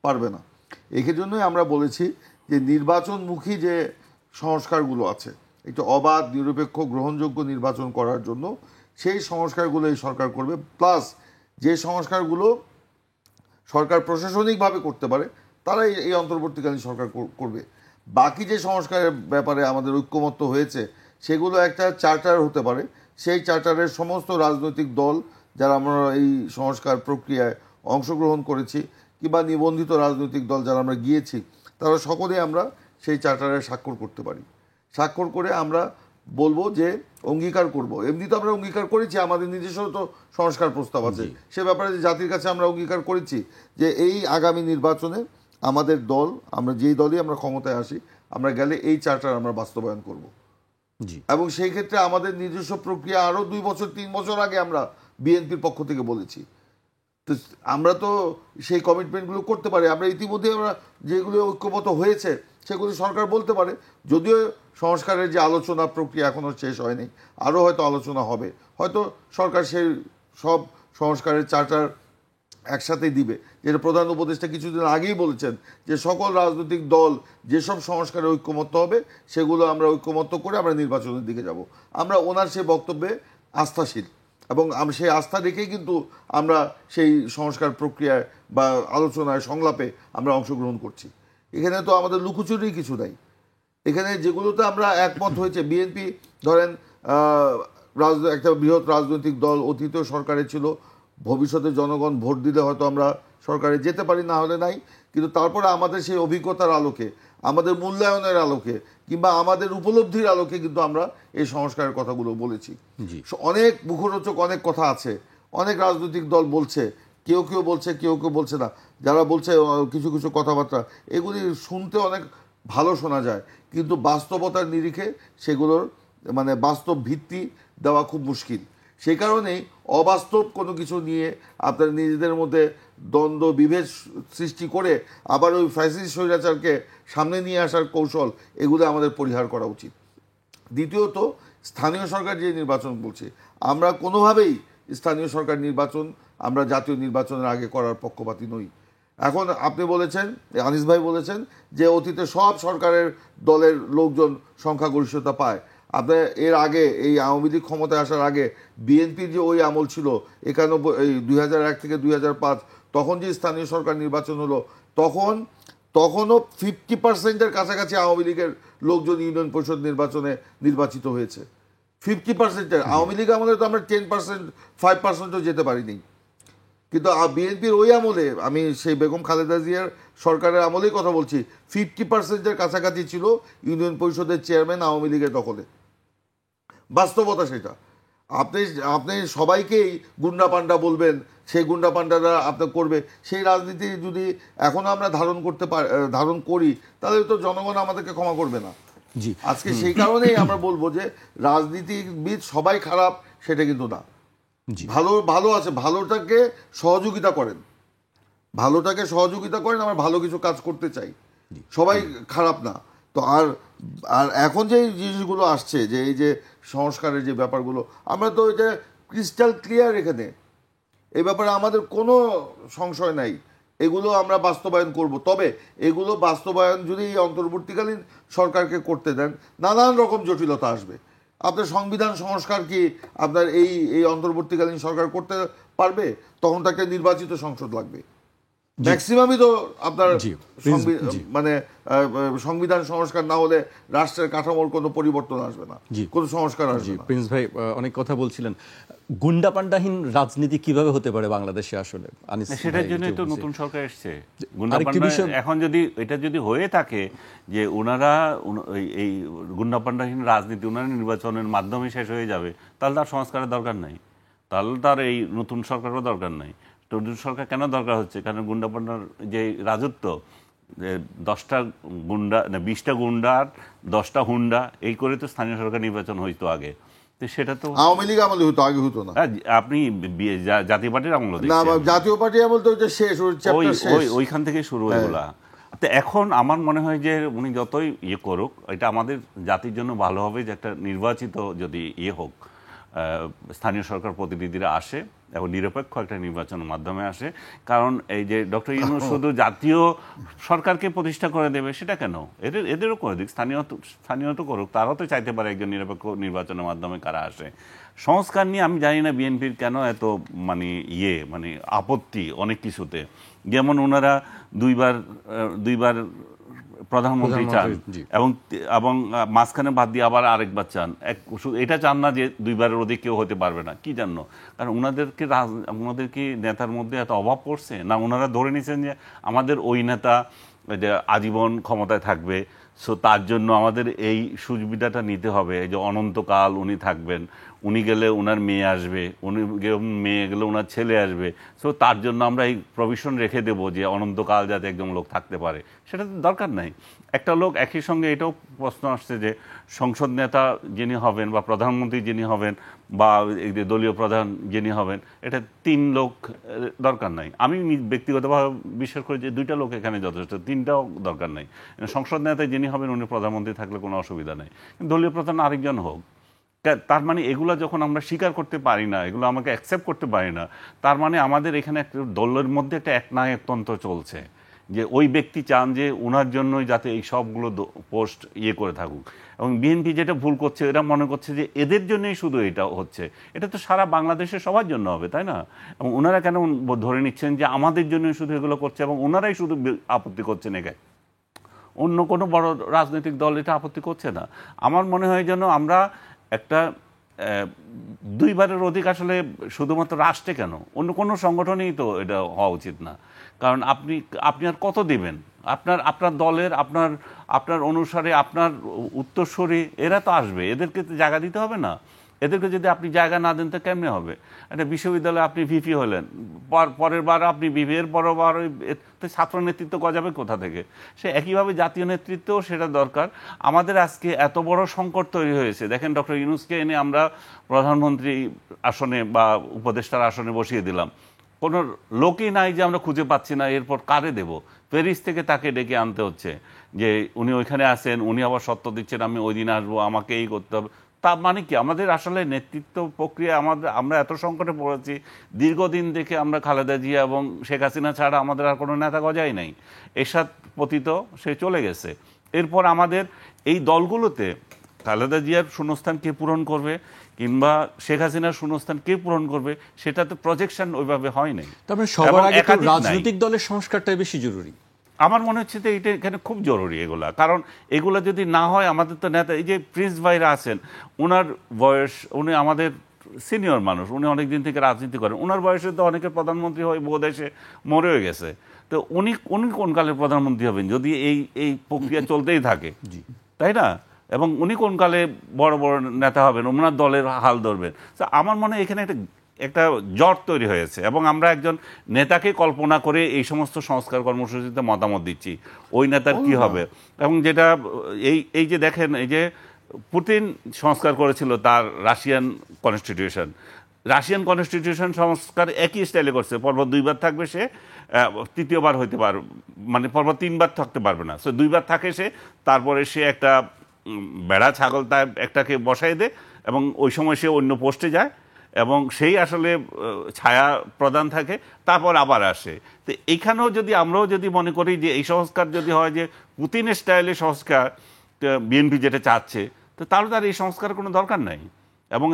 [SPEAKER 2] পারবে না। এই জন্যই আমরা বলেছি যে নির্বাচনমুখী যে সংস্কারগুলো আছে, একটু অবাধ, নিরপেক্ষ, গ্রহণযোগ্য নির্বাচন করার জন্য সেই সংস্কারগুলো এই সরকার করবে। প্লাস যে সংস্কারগুলো সরকার প্রশাসনিকভাবে করতে পারে তারাই এই অন্তর্বর্তীকালীন সরকার করবে। বাকি যে সংস্কারের ব্যাপারে আমাদের ঐক্যমত্য হয়েছে সেগুলো একটা চার্টার হতে পারে, সেই চার্টারের সমস্ত রাজনৈতিক দল যারা আমরা এই সংস্কার প্রক্রিয়ায় অংশগ্রহণ করেছি, কিংবা নিবন্ধিত রাজনৈতিক দল যারা আমরা গিয়েছি, তারা সকলেই আমরা সেই চার্টারে স্বাক্ষর করতে পারি। স্বাক্ষর করে আমরা বলবো যে অঙ্গীকার করব। এমনি তো আমরা অঙ্গীকার করেছি, আমাদের নিজস্ব তো সংস্কার প্রস্তাব আছে, সে ব্যাপারে জাতির কাছে আমরা অঙ্গীকার করেছি যে এই আগামী নির্বাচনে আমাদের দল, আমরা যেই দলই আমরা ক্ষমতায় আসি, আমরা গেলে এই চার্টার আমরা বাস্তবায়ন করব।
[SPEAKER 1] জি
[SPEAKER 2] এবং সেই ক্ষেত্রে আমাদের নিজস্ব প্রক্রিয়া আরো 2 বছর 3 বছর আগে আমরা বিএনপির পক্ষ থেকে বলেছি। তো আমরা তো সেই কমিটমেন্টগুলো করতে পারি। আমরা ইতিমধ্যে আমরা যেগুলো ঐক্যমত হয়েছে সেগুলো সরকার বলতে পারে, যদিও সংস্কারের যে আলোচনা প্রক্রিয়া এখনো শেষ হয়নি, আরও হয়তো আলোচনা হবে, হয়তো সরকার সেই সব সংস্কারের চার্টার একসাথেই দিবে। যেটা প্রধান উপদেষ্টা কিছুদিন আগেই বলেছেন যে সকল রাজনৈতিক দল যেসব সংস্কারে ঐক্যমত্য হবে সেগুলো আমরা ঐক্যমত্য করে আমরা নির্বাচনের দিকে যাব। আমরা ওনার সেই বক্তব্যে আস্থাশীল এবং সেই আস্থা রেখেই কিন্তু আমরা সেই সংস্কার প্রক্রিয়ায় বা আলোচনায় সংলাপে আমরা অংশগ্রহণ করছি। এখানে তো আমাদের লুকোচুরির কিছু নাই। এখানে যেগুলোতে আমরা একমত হয়েছে, বিএনপি ধরেন একটা বৃহৎ রাজনৈতিক দল, অতীতেও সরকারে ছিল, ভবিষ্যতে জনগণ ভোট দিলে হয়তো আমরা সরকারে যেতে পারি, না হলে নাই, কিন্তু তারপরে আমাদের সেই অভিজ্ঞতার আলোকে, আমাদের মূল্যায়নের আলোকে কিংবা আমাদের উপলব্ধির আলোকে কিন্তু আমরা এই সংস্কারের কথাগুলো বলেছি। অনেক মুখরোচক অনেক কথা আছে, অনেক রাজনৈতিক দল বলছে, কেউ কেউ বলছে, কেউ কেউ বলছে না। যারা বলছে কিছু কিছু কথাবার্তা এগুলি শুনতে অনেক ভালো শোনা যায়, কিন্তু বাস্তবতার নিরিখে সেগুলোর মানে বাস্তব ভিত্তি দেওয়া খুব মুশকিল। সেই কারণেই অবাস্তব কোনো কিছু নিয়ে আপনার নিজেদের মধ্যে দ্বন্দ্ব বিভেদ সৃষ্টি করে আবার ওই ফ্যাসিস্ট স্বৈরাচারকে সামনে নিয়ে আসার কৌশল, এগুলো আমাদের পরিহার করা উচিত। দ্বিতীয়ত, স্থানীয় সরকার যে নির্বাচন বলছে, আমরা কোনোভাবেই স্থানীয় সরকার নির্বাচন আমরা জাতীয় নির্বাচনের আগে করার পক্ষপাতী নই। এখন আপনি বলেছেন, আনিস ভাই বলেছেন যে অতীতে সব সরকারের দলের লোকজন সংখ্যাগরিষ্ঠতা পায়। আপনার এর আগে এই আওয়ামী লীগ ক্ষমতায় আসার আগে বিএনপির যে ওই আমল ছিল 2001 থেকে 2005, তখন যে স্থানীয় সরকার নির্বাচন হলো, তখনও 50%-এর কাছাকাছি আওয়ামী লীগের লোকজন ইউনিয়ন পরিষদ নির্বাচনে নির্বাচিত হয়েছে। 50%-এর আওয়ামী লীগ আমলে তো আমরা 10%, 5%ও যেতে পারিনি। কিন্তু বিএনপির ওই আমলে, আমি সেই বেগম খালেদা জিয়ার সরকারের আমলেই কথা বলছি, 50%-এর কাছাকাছি ছিল ইউনিয়ন পরিষদের চেয়ারম্যান আওয়ামী লীগের দখলে। বাস্তবতা সেটা। আপনি সবাইকেই গুন্ডা পান্ডা বলবেন, সেই গুন্ডা পান্ডারা আপনার করবে, সেই রাজনীতি যদি এখনো আমরা ধারণ করি তাহলে তো জনগণ আমাদেরকে ক্ষমা করবে না।
[SPEAKER 1] জি
[SPEAKER 2] আজকে সেই কারণেই আমরা বলবো যে রাজনীতিবিদ সবাই খারাপ সেটা কিন্তু না। ভালো আছে, ভালোটাকে সহযোগিতা করেন, আমরা ভালো কিছু কাজ করতে চাই, সবাই খারাপ না তো। আর এখন যে জিনিসগুলো আসছে, যে এই যে সংস্কারের যে ব্যাপারগুলো, আমরা তো এটা ক্রিস্টাল ক্লিয়ার, এখানে এই ব্যাপারে আমাদের কোনো সংশয় নাই, এগুলো আমরা বাস্তবায়ন করব। তবে এগুলো বাস্তবায়ন যদি এই অন্তর্বর্তীকালীন সরকারকে করতে দেন, নানান রকম জটিলতা আসবে। আপনার সংবিধান সংস্কার কি আপনার এই অন্তর্বর্তীকালীন সরকার করতে পারবে? তখন তো একটা নির্বাচিত সংসদ লাগবে। ম্যাক্সিমামই তো আপনার মানে সংবিধান সংস্কার না হলে রাষ্ট্রের কাঠামোর কোনো পরিবর্তন আসবে না, কোনো সংস্কার আসবে না।
[SPEAKER 1] প্রিন্স ভাই অনেক কথা বলছিলেন, গুন্ডা পান্ডাহীন রাজনীতি কিভাবে হতে পারে বাংলাদেশে? আসলে
[SPEAKER 3] সেটার জন্যই তো নতুন সরকার এসছে। এখন যদি এটা যদি হয়ে থাকে যে ওনারা এই গুন্ডা পান্ডাহীন রাজনীতি ওনারা নির্বাচনের মাধ্যমে শেষ হয়ে যাবে, তাহলে তার সংস্কারের দরকার নাই, তাহলে তার এই নতুন সরকারেরও দরকার নাই। নতুন সরকার কেন দরকার হচ্ছে? কারণ গুন্ডা পান্ডার যে রাজত্ব, 10টা গুন্ডা না 20টা গুন্ডার 10টা হুন্ডা, এই করে তো স্থানীয় সরকার নির্বাচন হইতো আগে। সেটা তো
[SPEAKER 2] আওয়ামী লীগ আমলে হতো, আগে হতো না।
[SPEAKER 3] আপনি জাতীয় পার্টির আমল
[SPEAKER 2] দেখছেন, জাতীয় পার্টি আমল তো শেষ,
[SPEAKER 3] ওইখান থেকে শুরু এগুলা। তো এখন আমার মনে হয় যে উনি যতই করুক, এটা আমাদের জাতির জন্য ভালো হবে যে একটা নির্বাচিত যদি হোক, স্থানীয় সরকার প্রতিনিধিরা আসে এবং নিরপেক্ষ একটা নির্বাচনের মাধ্যমে আসে। কারণ এই যে ডক্টর ইউনূস শুধু জাতীয় সরকারকে প্রতিষ্ঠা করে দেবে সেটা কেন, এদেরও করে দিক, স্থানীয় তো করুক, তারাও তো চাইতে পারে একজন নিরপেক্ষ নির্বাচনের মাধ্যমে কারা আসে। সংস্কার নিয়ে আমি জানি না বিএনপির কেন এত মানে আপত্তি অনেক কিছুতে। যেমন ওনারা দুইবার প্রধানমন্ত্রী চান এবং মাঝখানে বাদ দিয়ে আবার আরেকবার চান। এটা চান না যে দুইবারের অধিক কেউ হতে পারবে না। কি জানো, কারণ ওনাদের কি নেতার মধ্যে এত অভাব পড়ছে না? ওনারা ধরে নিয়েছেন যে আমাদের ওই নেতা যে আজীবন ক্ষমতায় থাকবে, সো তার জন্য আমাদের এই সুবিধাটা নিতে হবে, এই যে অনন্তকাল উনি থাকবেন, উনি গেলে ওনার মেয়ে আসবে, উনি মেয়ে গেলে ওনার ছেলে আসবে। সো তার জন্য আমরা এই প্রভিশন রেখে দেবো যে অনন্তকাল যাতে একজন লোক থাকতে পারে, সেটা তো দরকার নাই। একটা লোক একই সঙ্গে এটাও প্রশ্ন আসছে যে সংসদ নেতা যিনি হবেন বা প্রধানমন্ত্রী যিনি হবেন বা এই যে দলীয় প্রধান যিনি হবেন, এটা 3 লোক দরকার নাই। আমি ব্যক্তিগতভাবে বিশ্বাস করি যে 2টা লোক এখানে যথেষ্ট, 3টাও দরকার নাই। সংসদ নেতা যিনি হবেন উনি প্রধানমন্ত্রী থাকলে কোনো অসুবিধা নেই, দলীয় প্রধান আরেকজন হোক। তার মানে এগুলো যখন আমরা স্বীকার করতে পারি না, এগুলো আমাকে অ্যাকসেপ্ট করতে পারি না, তার মানে আমাদের এখানে একটা দলের মধ্যে একটা একনায়কতন্ত্র চলছে, যে ওই ব্যক্তি চান যে ওনার জন্যই যাতে এই সবগুলো পোস্ট করে থাকুক। এবং বিএনপি যেটা ভুল করছে, এরা মনে করছে যে এদের জন্যই শুধু এটা হচ্ছে। এটা তো সারা বাংলাদেশের সবার জন্য হবে, তাই না? এবং ওনারা কেন ধরে নিচ্ছেন যে আমাদের জন্যই শুধু এগুলো করছে এবং ওনারাই শুধু আপত্তি করছেন এখানে, অন্য কোনো বড় রাজনৈতিক দল এটা আপত্তি করছে না? আমার মনে হয় যেন আমরা একটা 2বারের অধিক আসলে শুধুমাত্র রাষ্ট্রে কেন, অন্য কোনো সংগঠনেই তো এটা হওয়া উচিত না। কারণ আপনি আর কত দেবেন? আপনার দলের, আপনার অনুসারে, আপনার উত্তরসূরি এরা তো আসবে, এদেরকে তো জায়গা দিতে হবে না? এদেরকে যদি আপনি জায়গা না দেন তো কেমনে হবে? একটা বিশ্ববিদ্যালয়ে আপনি ভিপি হলেন, পরের বার আপনি ভিপি, এর পরের বার ছাত্র নেতৃত্ব গজাবে কোথা থেকে? সে একইভাবে জাতীয় নেতৃত্বও সেটা দরকার। আমাদের আজকে এত বড় সংকট তৈরি হয়েছে, দেখেন ডক্টর ইউনূসকে এনে আমরা প্রধানমন্ত্রী আসনে বা উপদেষ্টার আসনে বসিয়ে দিলাম, কোনো লোকই নাই যে আমরা খুঁজে পাচ্ছি না, এরপর কারে দেব? প্যারিস থেকে তাকে ডেকে আনতে হচ্ছে যে উনি ওইখানে আছেন, উনি আবার সত্য দিচ্ছেন আমি ওই দিন আসবো, আমাকে এই করতে হবে। তা মানে কি? আমাদের আসলে নেতৃত্ব প্রক্রিয়া, আমরা এত সংকটে পড়েছি, দীর্ঘদিন থেকে আমরা খালেদা জিয়া এবং শেখ হাসিনা ছাড়া আমাদের আর কোনো নেতা গজাই নাই। এরশাদ পতিত, সে চলে গেছে। এরপর আমাদের এই দলগুলোতে খালেদা জিয়ার শূন্যস্থান কে পূরণ করবে কিংবা শেখ হাসিনার শূন্যস্থান কে পূরণ করবে, সেটা তো প্রজেকশন ওইভাবে হয় নাই।
[SPEAKER 1] তবে সবার আগে তো রাজনৈতিক দলের সংস্কারটাই বেশি জরুরি।
[SPEAKER 3] আমার মনে হচ্ছে যে এটা এখানে খুব জরুরি এগুলা, কারণ এগুলো যদি না হয় আমাদের তো নেতা, এই যে প্রিন্স ভাইরা আছেন, ওনার বয়স, উনি আমাদের সিনিয়র মানুষ, উনি অনেক দিন থেকে রাজনীতি করেন, ওনার বয়সে তো অনেকের প্রধানমন্ত্রী হয়ে বোধ দেশে মরেও গেছে। তো উনি কোন কালে প্রধানমন্ত্রী হবেন যদি এই প্রক্রিয়া চলতেই থাকে, তাই না? এবং উনি কোন কালে বড় বড় নেতা হবেন, ওনার দলের হাল ধরবেন। তো আমার মনে হয় এখানে একটা জট তৈরি হয়েছে এবং আমরা একজন নেতাকে কল্পনা করে এই সমস্ত সংস্কার কর্মসূচিতে মতামত দিচ্ছি, ওই নেতার কি হবে। এবং যেটা এই যে দেখেন, এই যে পুতিন সংস্কার করেছিল তার রাশিয়ান কনস্টিটিউশন সংস্কার একই স্টাইলে করছে, পরপর 2বার থাকবে সে, তৃতীয়বার হইতে পারবে, মানে পরপর 3বার থাকতে পারবে না। সো 2বার থাকে সে, তারপরে সে একটা বেড়া ছাগল তার একটাকে বসাই দেয় এবং ওই সময় সে অন্য পোস্টে যায় এবং সেই আসলে ছায়া প্রদান থাকে, তারপর আবার আসে। তো এইখানেও যদি আমরাও যদি মনে করি যে এই সংস্কার যদি হয় যে পুতিনের স্টাইলে সংস্কার, বিএনপি যেটা চাচ্ছে, তো তাহলে তার এই সংস্কারের কোনো দরকার নাই। এবং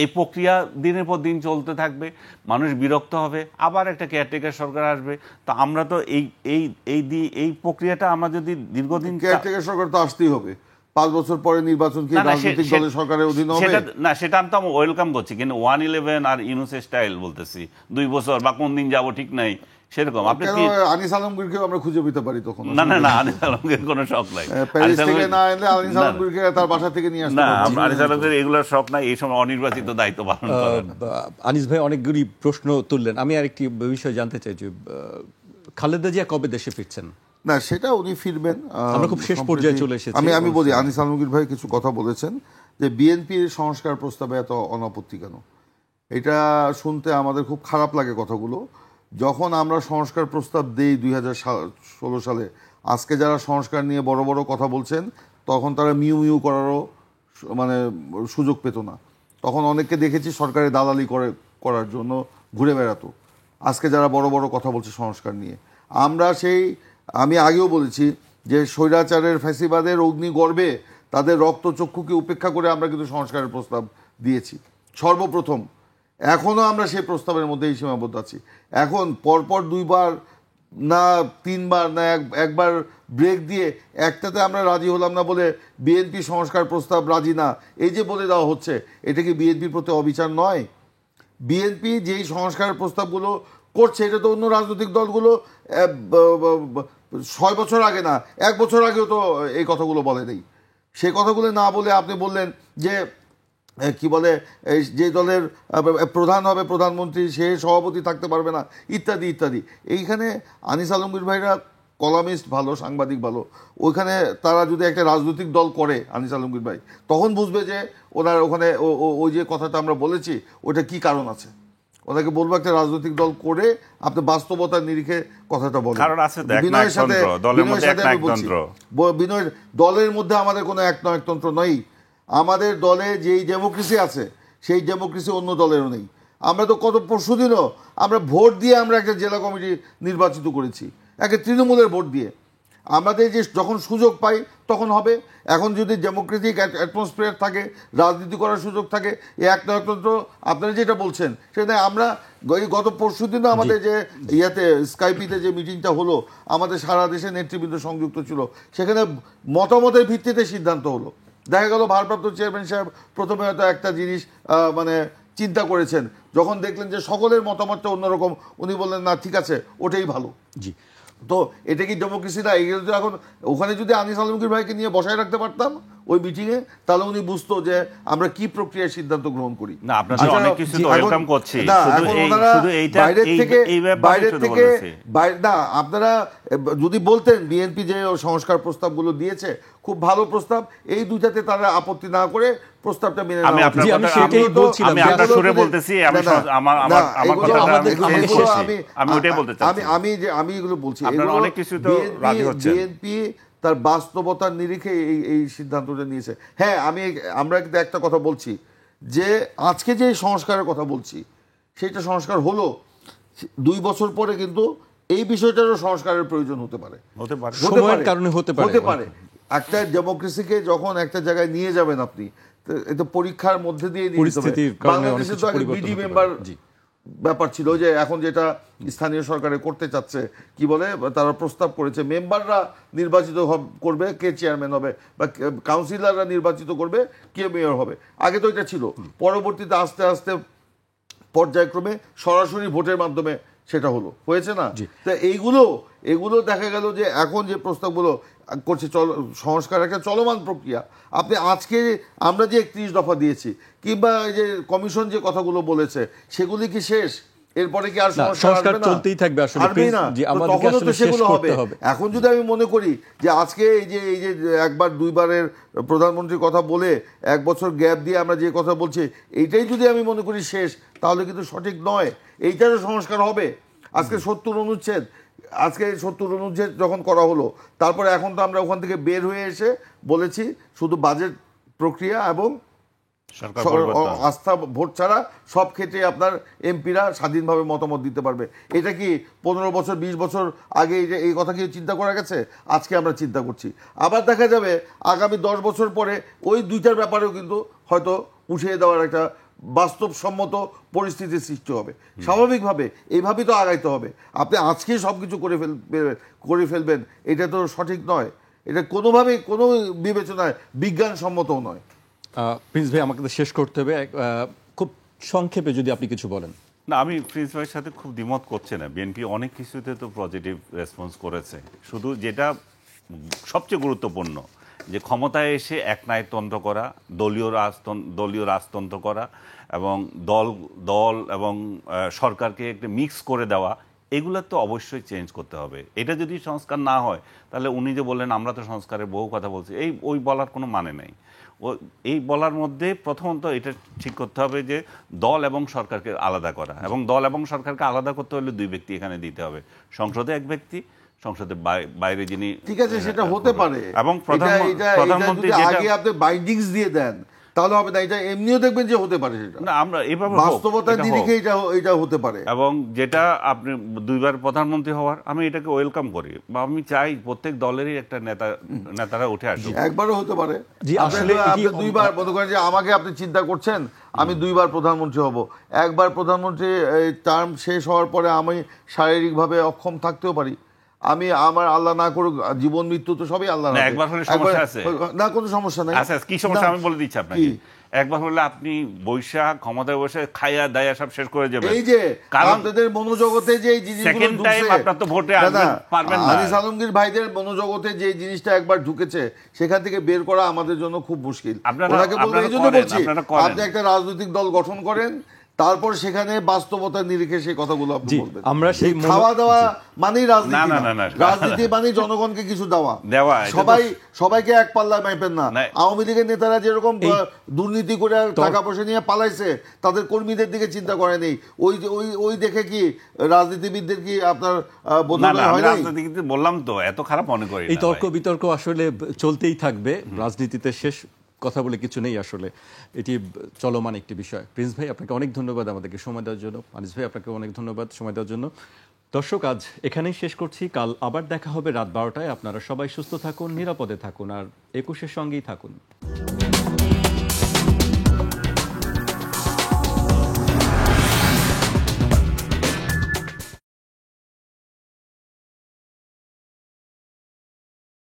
[SPEAKER 3] এই প্রক্রিয়া দিনের পর দিন চলতে থাকবে, মানুষ বিরক্ত হবে, আবার একটা কেয়ারটেকার সরকার আসবে। তো আমরা তো এই প্রক্রিয়াটা আমরা যদি দীর্ঘদিন,
[SPEAKER 2] কেয়ারটেকার সরকার তো আসতেই হবে। 5 বছর পরে নির্বাচন কি রাজনৈতিক দলের সরকারের অধীনে হবে?
[SPEAKER 3] না, সেটা আমি তো ওয়েলকাম করছি, কিন্তু 111 আর ইউনূসের স্টাইল বলতেছি, 2 বছর বা কোন দিন যাব ঠিক নাই, সেরকম। আপনি কি
[SPEAKER 2] আনিস আলমগীরকেও আমরা খুঁজে পেতে পারি তখন?
[SPEAKER 3] না, আনিস আলমগীর কোনো শখ নাই,
[SPEAKER 2] প্যারিস থেকে না এলে আনিস আলমগীরকে তার বাসা থেকে নিয়ে আসতে
[SPEAKER 3] না, আনিস আলমগীর এগুলোর শখ নাই, এই সময় অনির্বাচিত দায়িত্ব পালন করেন।
[SPEAKER 1] আনিস ভাই অনেকগুলি প্রশ্ন তুললেন, আমি আরেকটি বিষয় জানতে চাই যে খালেদা জিয়া কবে দেশে ফিরছেন?
[SPEAKER 2] না, সেটা উনি ফিরবেন,
[SPEAKER 1] আমরা খুব শেষ পর্যায়ে চলে এসেছি।
[SPEAKER 2] আমি বলি, আনিস আলমগীর ভাই কিছু কথা বলেছেন যে বিএনপির সংস্কার প্রস্তাবে এত অনাপত্তি কেন। এটা শুনতে আমাদের খুব খারাপ লাগে কথাগুলো। যখন আমরা সংস্কার প্রস্তাব দেই 2016 সালে, আজকে যারা সংস্কার নিয়ে বড় বড় কথা বলছেন, তখন তারা মিউ করারও মানে সুযোগ পেত না। তখন অনেককে দেখেছি সরকারের দালালি করার জন্য ঘুরে বেড়াতো। আজকে যারা বড় বড় কথা বলছে সংস্কার নিয়ে, আমি আগেও বলেছি যে স্বৈরাচারের ফ্যাসিবাদের অগ্নিগর্ভে তাদের রক্তচক্ষুকে উপেক্ষা করে আমরা কিন্তু সংস্কারের প্রস্তাব দিয়েছি সর্বপ্রথম। এখনও আমরা সেই প্রস্তাবের মধ্যেই সীমাবদ্ধ আছি। এখন পরপর 2বার না 3বার না একবার ব্রেক দিয়ে একটাতে আমরা রাজি হলাম না বলে বিএনপি সংস্কার প্রস্তাব রাজি না, এই যে বলে দেওয়া হচ্ছে, এটা কি বিএনপির প্রতি অবিচার নয়? বিএনপি যেই সংস্কার প্রস্তাবগুলো করছে, এটা তো অন্য রাজনৈতিক দলগুলো 6 বছর আগে না, 1 বছর আগেও তো এই কথাগুলো বলে নেই। সেই কথাগুলো না বলে আপনি বললেন যে কি বলে এই যে দলের প্রধান হবে প্রধানমন্ত্রী সে সভাপতি থাকতে পারবে না ইত্যাদি ইত্যাদি। এইখানে আনিস আলমগীর ভাইরা কলামিস্ট ভালো, সাংবাদিক ভালো, ওইখানে তারা যদি একটা রাজনৈতিক দল করে আনিস আলমগীর ভাই, তখন বুঝবে যে ওনার ওখানে ওই যে কথাটা আমরা বলেছি ওটা কি কারণ আছে। ওনাকে বলবো একটা রাজনৈতিক দল করে আপনি বাস্তবতার নিরিখে কথাটা বলেন।
[SPEAKER 3] কারণ আছে তো বিনয়ের সাথে
[SPEAKER 2] বিনয়ের দলের মধ্যে আমাদের কোনো একতন্ত্র নয়। আমাদের দলে যেই ডেমোক্রেসি আছে সেই ডেমোক্রেসি অন্য দলেরও নেই। আমরা তো কত পরশুদিনও আমরা ভোট দিয়ে আমরা একটা জেলা কমিটি নির্বাচিত করেছি, একটা তৃণমূলের ভোট দিয়ে। আমাদের যে যখন সুযোগ পাই তখন হবে। এখন যদি ডেমোক্রেটিক অ্যাটমসফিয়ার থাকে, রাজনীতি করার সুযোগ থাকে, এই একতন্ত্র আপনারা যেটা বলছেন সেটা আমরা গত পরশুদিনও আমাদের যে স্কাইপিতে যে মিটিংটা হলো, আমাদের সারা দেশে নেতৃবৃন্দ সংযুক্ত ছিল, সেখানে মতামতের ভিত্তিতে সিদ্ধান্ত হলো। দেখা গেল ভারপ্রাপ্ত চেয়ারম্যান সাহেব প্রথমে হয়তো একটা জিনিস মানে চিন্তা করেছেন, যখন দেখলেন যে সকলের মতামতটা অন্যরকম, উনি বললেন না ঠিক আছে ওটাই ভালো।
[SPEAKER 1] জি,
[SPEAKER 2] তো এটা কি ডেমোক্রেসি না? এগুলো তো এখন ওখানে যদি আনিস আলমগীর ভাইকে নিয়ে বসায় রাখতে পারতাম ওই মিটিংয়ে, তাহলে উনি বুঝতো যে আমরা কি প্রক্রিয়ায় সিদ্ধান্ত গ্রহণ করি।
[SPEAKER 3] না, আপনারা অনেক কিছু তো ওয়েলকাম করছি,
[SPEAKER 2] বাইরের থেকে না, আপনারা যদি বলতেন বিএনপি যে সংস্কার প্রস্তাবগুলো দিয়েছে খুব ভালো প্রস্তাব, এই দুইটাতে তারা আপত্তি না করে প্রস্তাবটা মেনে নেওয়া। আমি এগুলো বলছি, বিএনপি তার বাস্তবতার নিরিখে এই সিদ্ধান্তটা নিয়েছে। হ্যাঁ, আমরা কিন্তু একটা কথা বলছি যে আজকে যে সংস্কারের কথা বলছি সেইটা সংস্কার হলো, 2 বছর পরে কিন্তু এই বিষয়টারও সংস্কারের প্রয়োজন হতে পারে।
[SPEAKER 1] সময়ের কারণে হতে পারে।
[SPEAKER 2] একটা ডেমোক্রেসিকে যখন একটা জায়গায় নিয়ে যাবেন আপনি, এটা পরীক্ষার মধ্যে দিয়ে বাংলাদেশে তো একটা বিডি মেম্বার ব্যাপার ছিল, যে এখন যেটা স্থানীয় সরকারে করতে চাচ্ছে, কি বলে তারা প্রস্তাব করেছে মেম্বাররা নির্বাচিত করবে কে চেয়ারম্যান হবে, বা কাউন্সিলররা নির্বাচিত করবে কে মেয়র হবে। আগে তো এটা ছিল, পরবর্তীতে আস্তে আস্তে পর্যায়ক্রমে সরাসরি ভোটের মাধ্যমে সেটা হয়েছে না। তা এইগুলো দেখা গেল যে এখন যে প্রস্তাবগুলো করছে সংস্কার একটা চলমান প্রক্রিয়া। আপনি আজকে আমরা যে 31 দফা দিয়েছি কিংবা যে কমিশন যে কথাগুলো বলেছে সেগুলি কি শেষ? এরপরে কি আর সংস্কার
[SPEAKER 1] চলতেই থাকবে? আসলে
[SPEAKER 2] সেগুলো হবে। এখন যদি আমি মনে করি যে আজকে এই যে একবার দুইবারের প্রধানমন্ত্রীর কথা বলে 1 বছর গ্যাপ দিয়ে আমরা যে কথা বলছি এইটাই যদি আমি মনে করি শেষ, তাহলে কিন্তু সঠিক নয়। এইটারও সংস্কার হবে। আজকে 70 অনুচ্ছেদ যখন করা হলো, তারপরে এখন তো আমরা ওখান থেকে বের হয়ে এসে বলেছি শুধু বাজেট প্রক্রিয়া এবং আস্থা ভোট ছাড়া সব ক্ষেত্রে আপনার এমপিরা স্বাধীনভাবে মতামত দিতে পারবে। এটা কি 15 বছর 20 বছর আগে এই কথা কি চিন্তা করা গেছে? আজকে আমরা চিন্তা করছি। আবার দেখা যাবে আগামী 10 বছর পরে ওই দুইটার ব্যাপারেও কিন্তু হয়তো উঠিয়ে দেওয়ার একটা বাস্তবসম্মত পরিস্থিতির সৃষ্টি হবে। স্বাভাবিকভাবে এইভাবেই তো আগাইতে হবে। আপনি আজকেই সব কিছু করে ফেলবেন, এটা তো সঠিক নয়। এটা কোনোভাবেই কোনো বিবেচনায় বিজ্ঞানসম্মতও নয়।
[SPEAKER 1] প্রিন্স ভাই, আমাকে শেষ করতে হবে, খুব সংক্ষেপে যদি আপনি কিছু বলেন।
[SPEAKER 3] না, আমি প্রিন্স ভাইয়ের সাথে খুব দ্বিমত করছি না। বিএনপি অনেক কিছুতে তো পজিটিভ রেসপন্স করেছে, শুধু যেটা সবচেয়ে গুরুত্বপূর্ণ যে ক্ষমতায় এসে একনায়কতন্ত্র করা, দলীয় রাজতন্ত্র করা এবং দল এবং সরকারকে একটা মিক্স করে দেওয়া, এগুলো তো অবশ্যই চেঞ্জ করতে হবে। এটা যদি সংস্কার না হয় তাহলে উনি যে বললেন আমরা তো সংস্কারের বহু কথা বলছি, ওই বলার কোনো মানে নেই। এই বলার মধ্যে প্রথমত এটা ঠিক করতে হবে যে দল এবং সরকারকে আলাদা করা, এবং দল এবং সরকারকে আলাদা করতে হলে 2 ব্যক্তি এখানে দিতে হবে। সংসদে 1 ব্যক্তি, সংসদের বাইরে যিনি,
[SPEAKER 2] ঠিক আছে সেটা হতে পারে,
[SPEAKER 3] এবং প্রধানমন্ত্রী
[SPEAKER 2] আগে আপনি বাইন্ডিংস দিয়ে দেন তাহলে হবে না। এটা এমনিও দেখবেন যে হতে পারে, সেটা
[SPEAKER 3] না আমরা এভাবে
[SPEAKER 2] বাস্তবতার দিকে এটা হতে পারে।
[SPEAKER 3] এবং যেটা আপনি 2বার প্রধানমন্ত্রী হওয়ার, আমি এটাকে ওয়েলকাম করি, বা আমি চাই প্রত্যেক দলেরই একটা নেতারা উঠে আসুক।
[SPEAKER 2] একবারও হতে পারে। আপনি 2বার মনে করেন যে আমাকে আপনি চিন্তা করছেন আমি 2বার প্রধানমন্ত্রী হব, একবার প্রধানমন্ত্রী টার্ম শেষ হওয়ার পরে আমি শারীরিকভাবে অক্ষম থাকতেও পারি, আমি আমার আল্লাহ না করুক, জীবন মৃত্যু তো সবই আল্লাহ,
[SPEAKER 3] না, একবার হলে সমস্যা আছে?
[SPEAKER 2] না, কোনো সমস্যা নাই।
[SPEAKER 3] আচ্ছা, কি সমস্যা
[SPEAKER 2] না,
[SPEAKER 3] আমি বলে দিচ্ছি আপনাকে। একবার হলে আপনি বৈশাখ ক্ষমতায় বসে খাইয়া দায়া সব শেষ করে যাবেন।
[SPEAKER 2] এই যে
[SPEAKER 3] কারণ
[SPEAKER 2] আপনাদের মনোজগতে যে এই জিনিসগুলো
[SPEAKER 3] সেকেন্ড টাইম
[SPEAKER 2] ঢুকছে,
[SPEAKER 3] আপনার তো ভোটে
[SPEAKER 2] দাদা,
[SPEAKER 3] আসবেন পারবেন না।
[SPEAKER 2] আনিস আলমগীর ভাইদের মনোজগতে যে জিনিসটা একবার ঢুকেছে, সেখান থেকে বের করা আমাদের জন্য খুব মুশকিল। ওনাকে বলবো, এই জন্য বলছি আপনি একটা রাজনৈতিক দল গঠন করেন, তারপর সেখানে বাস্তবতার নিরিখে সেই কথাগুলো আপনি বলবেন।
[SPEAKER 1] আমরা সেই
[SPEAKER 2] খাওয়া দাওয়া মানেই রাজনীতি
[SPEAKER 3] না,
[SPEAKER 2] না।
[SPEAKER 3] না, না।
[SPEAKER 2] রাজনীতি মানেই জনগণকে কিছু দেওয়া।
[SPEAKER 3] এটা তো-
[SPEAKER 2] সবাইকে এক পাল্লায় মাইপেন না।
[SPEAKER 3] না।
[SPEAKER 2] আওয়ামী লীগের নেতারা যেরকম দুর্নীতি করে টাকা পয়সা নিয়ে পালাইছে, তাদের কর্মীদের দিকে চিন্তা করে নেই। ওই দেখে কি রাজনীতিবিদদের কি আপনার
[SPEAKER 3] না, না,
[SPEAKER 2] বোধোদয়
[SPEAKER 3] আমি
[SPEAKER 2] হয় নাই?
[SPEAKER 3] রাজনীতিতে বললাম তো, এত খারাপ মনে করি
[SPEAKER 1] এই
[SPEAKER 3] না
[SPEAKER 1] তর্ক
[SPEAKER 3] ভাই।
[SPEAKER 1] বিতর্ক আসলে চলতেই থাকবে, রাজনীতিতে শেষ কথা বলে কিছু নেই আসলে, এটি চলমান একটি বিষয়। প্রিন্স ভাই, আপনাকে অনেক ধন্যবাদ আমাদেরকে সময় দেওয়ার জন্য। আনিস ভাই, আপনাকে অনেক ধন্যবাদ সময় দেওয়ার জন্য। দর্শক, আজ এখানেই শেষ করছি। কাল আবার দেখা হবে রাত 12টায়। আপনারা সবাই সুস্থ থাকুন, নিরাপদে থাকুন, আর 21-এর সঙ্গেই থাকুন।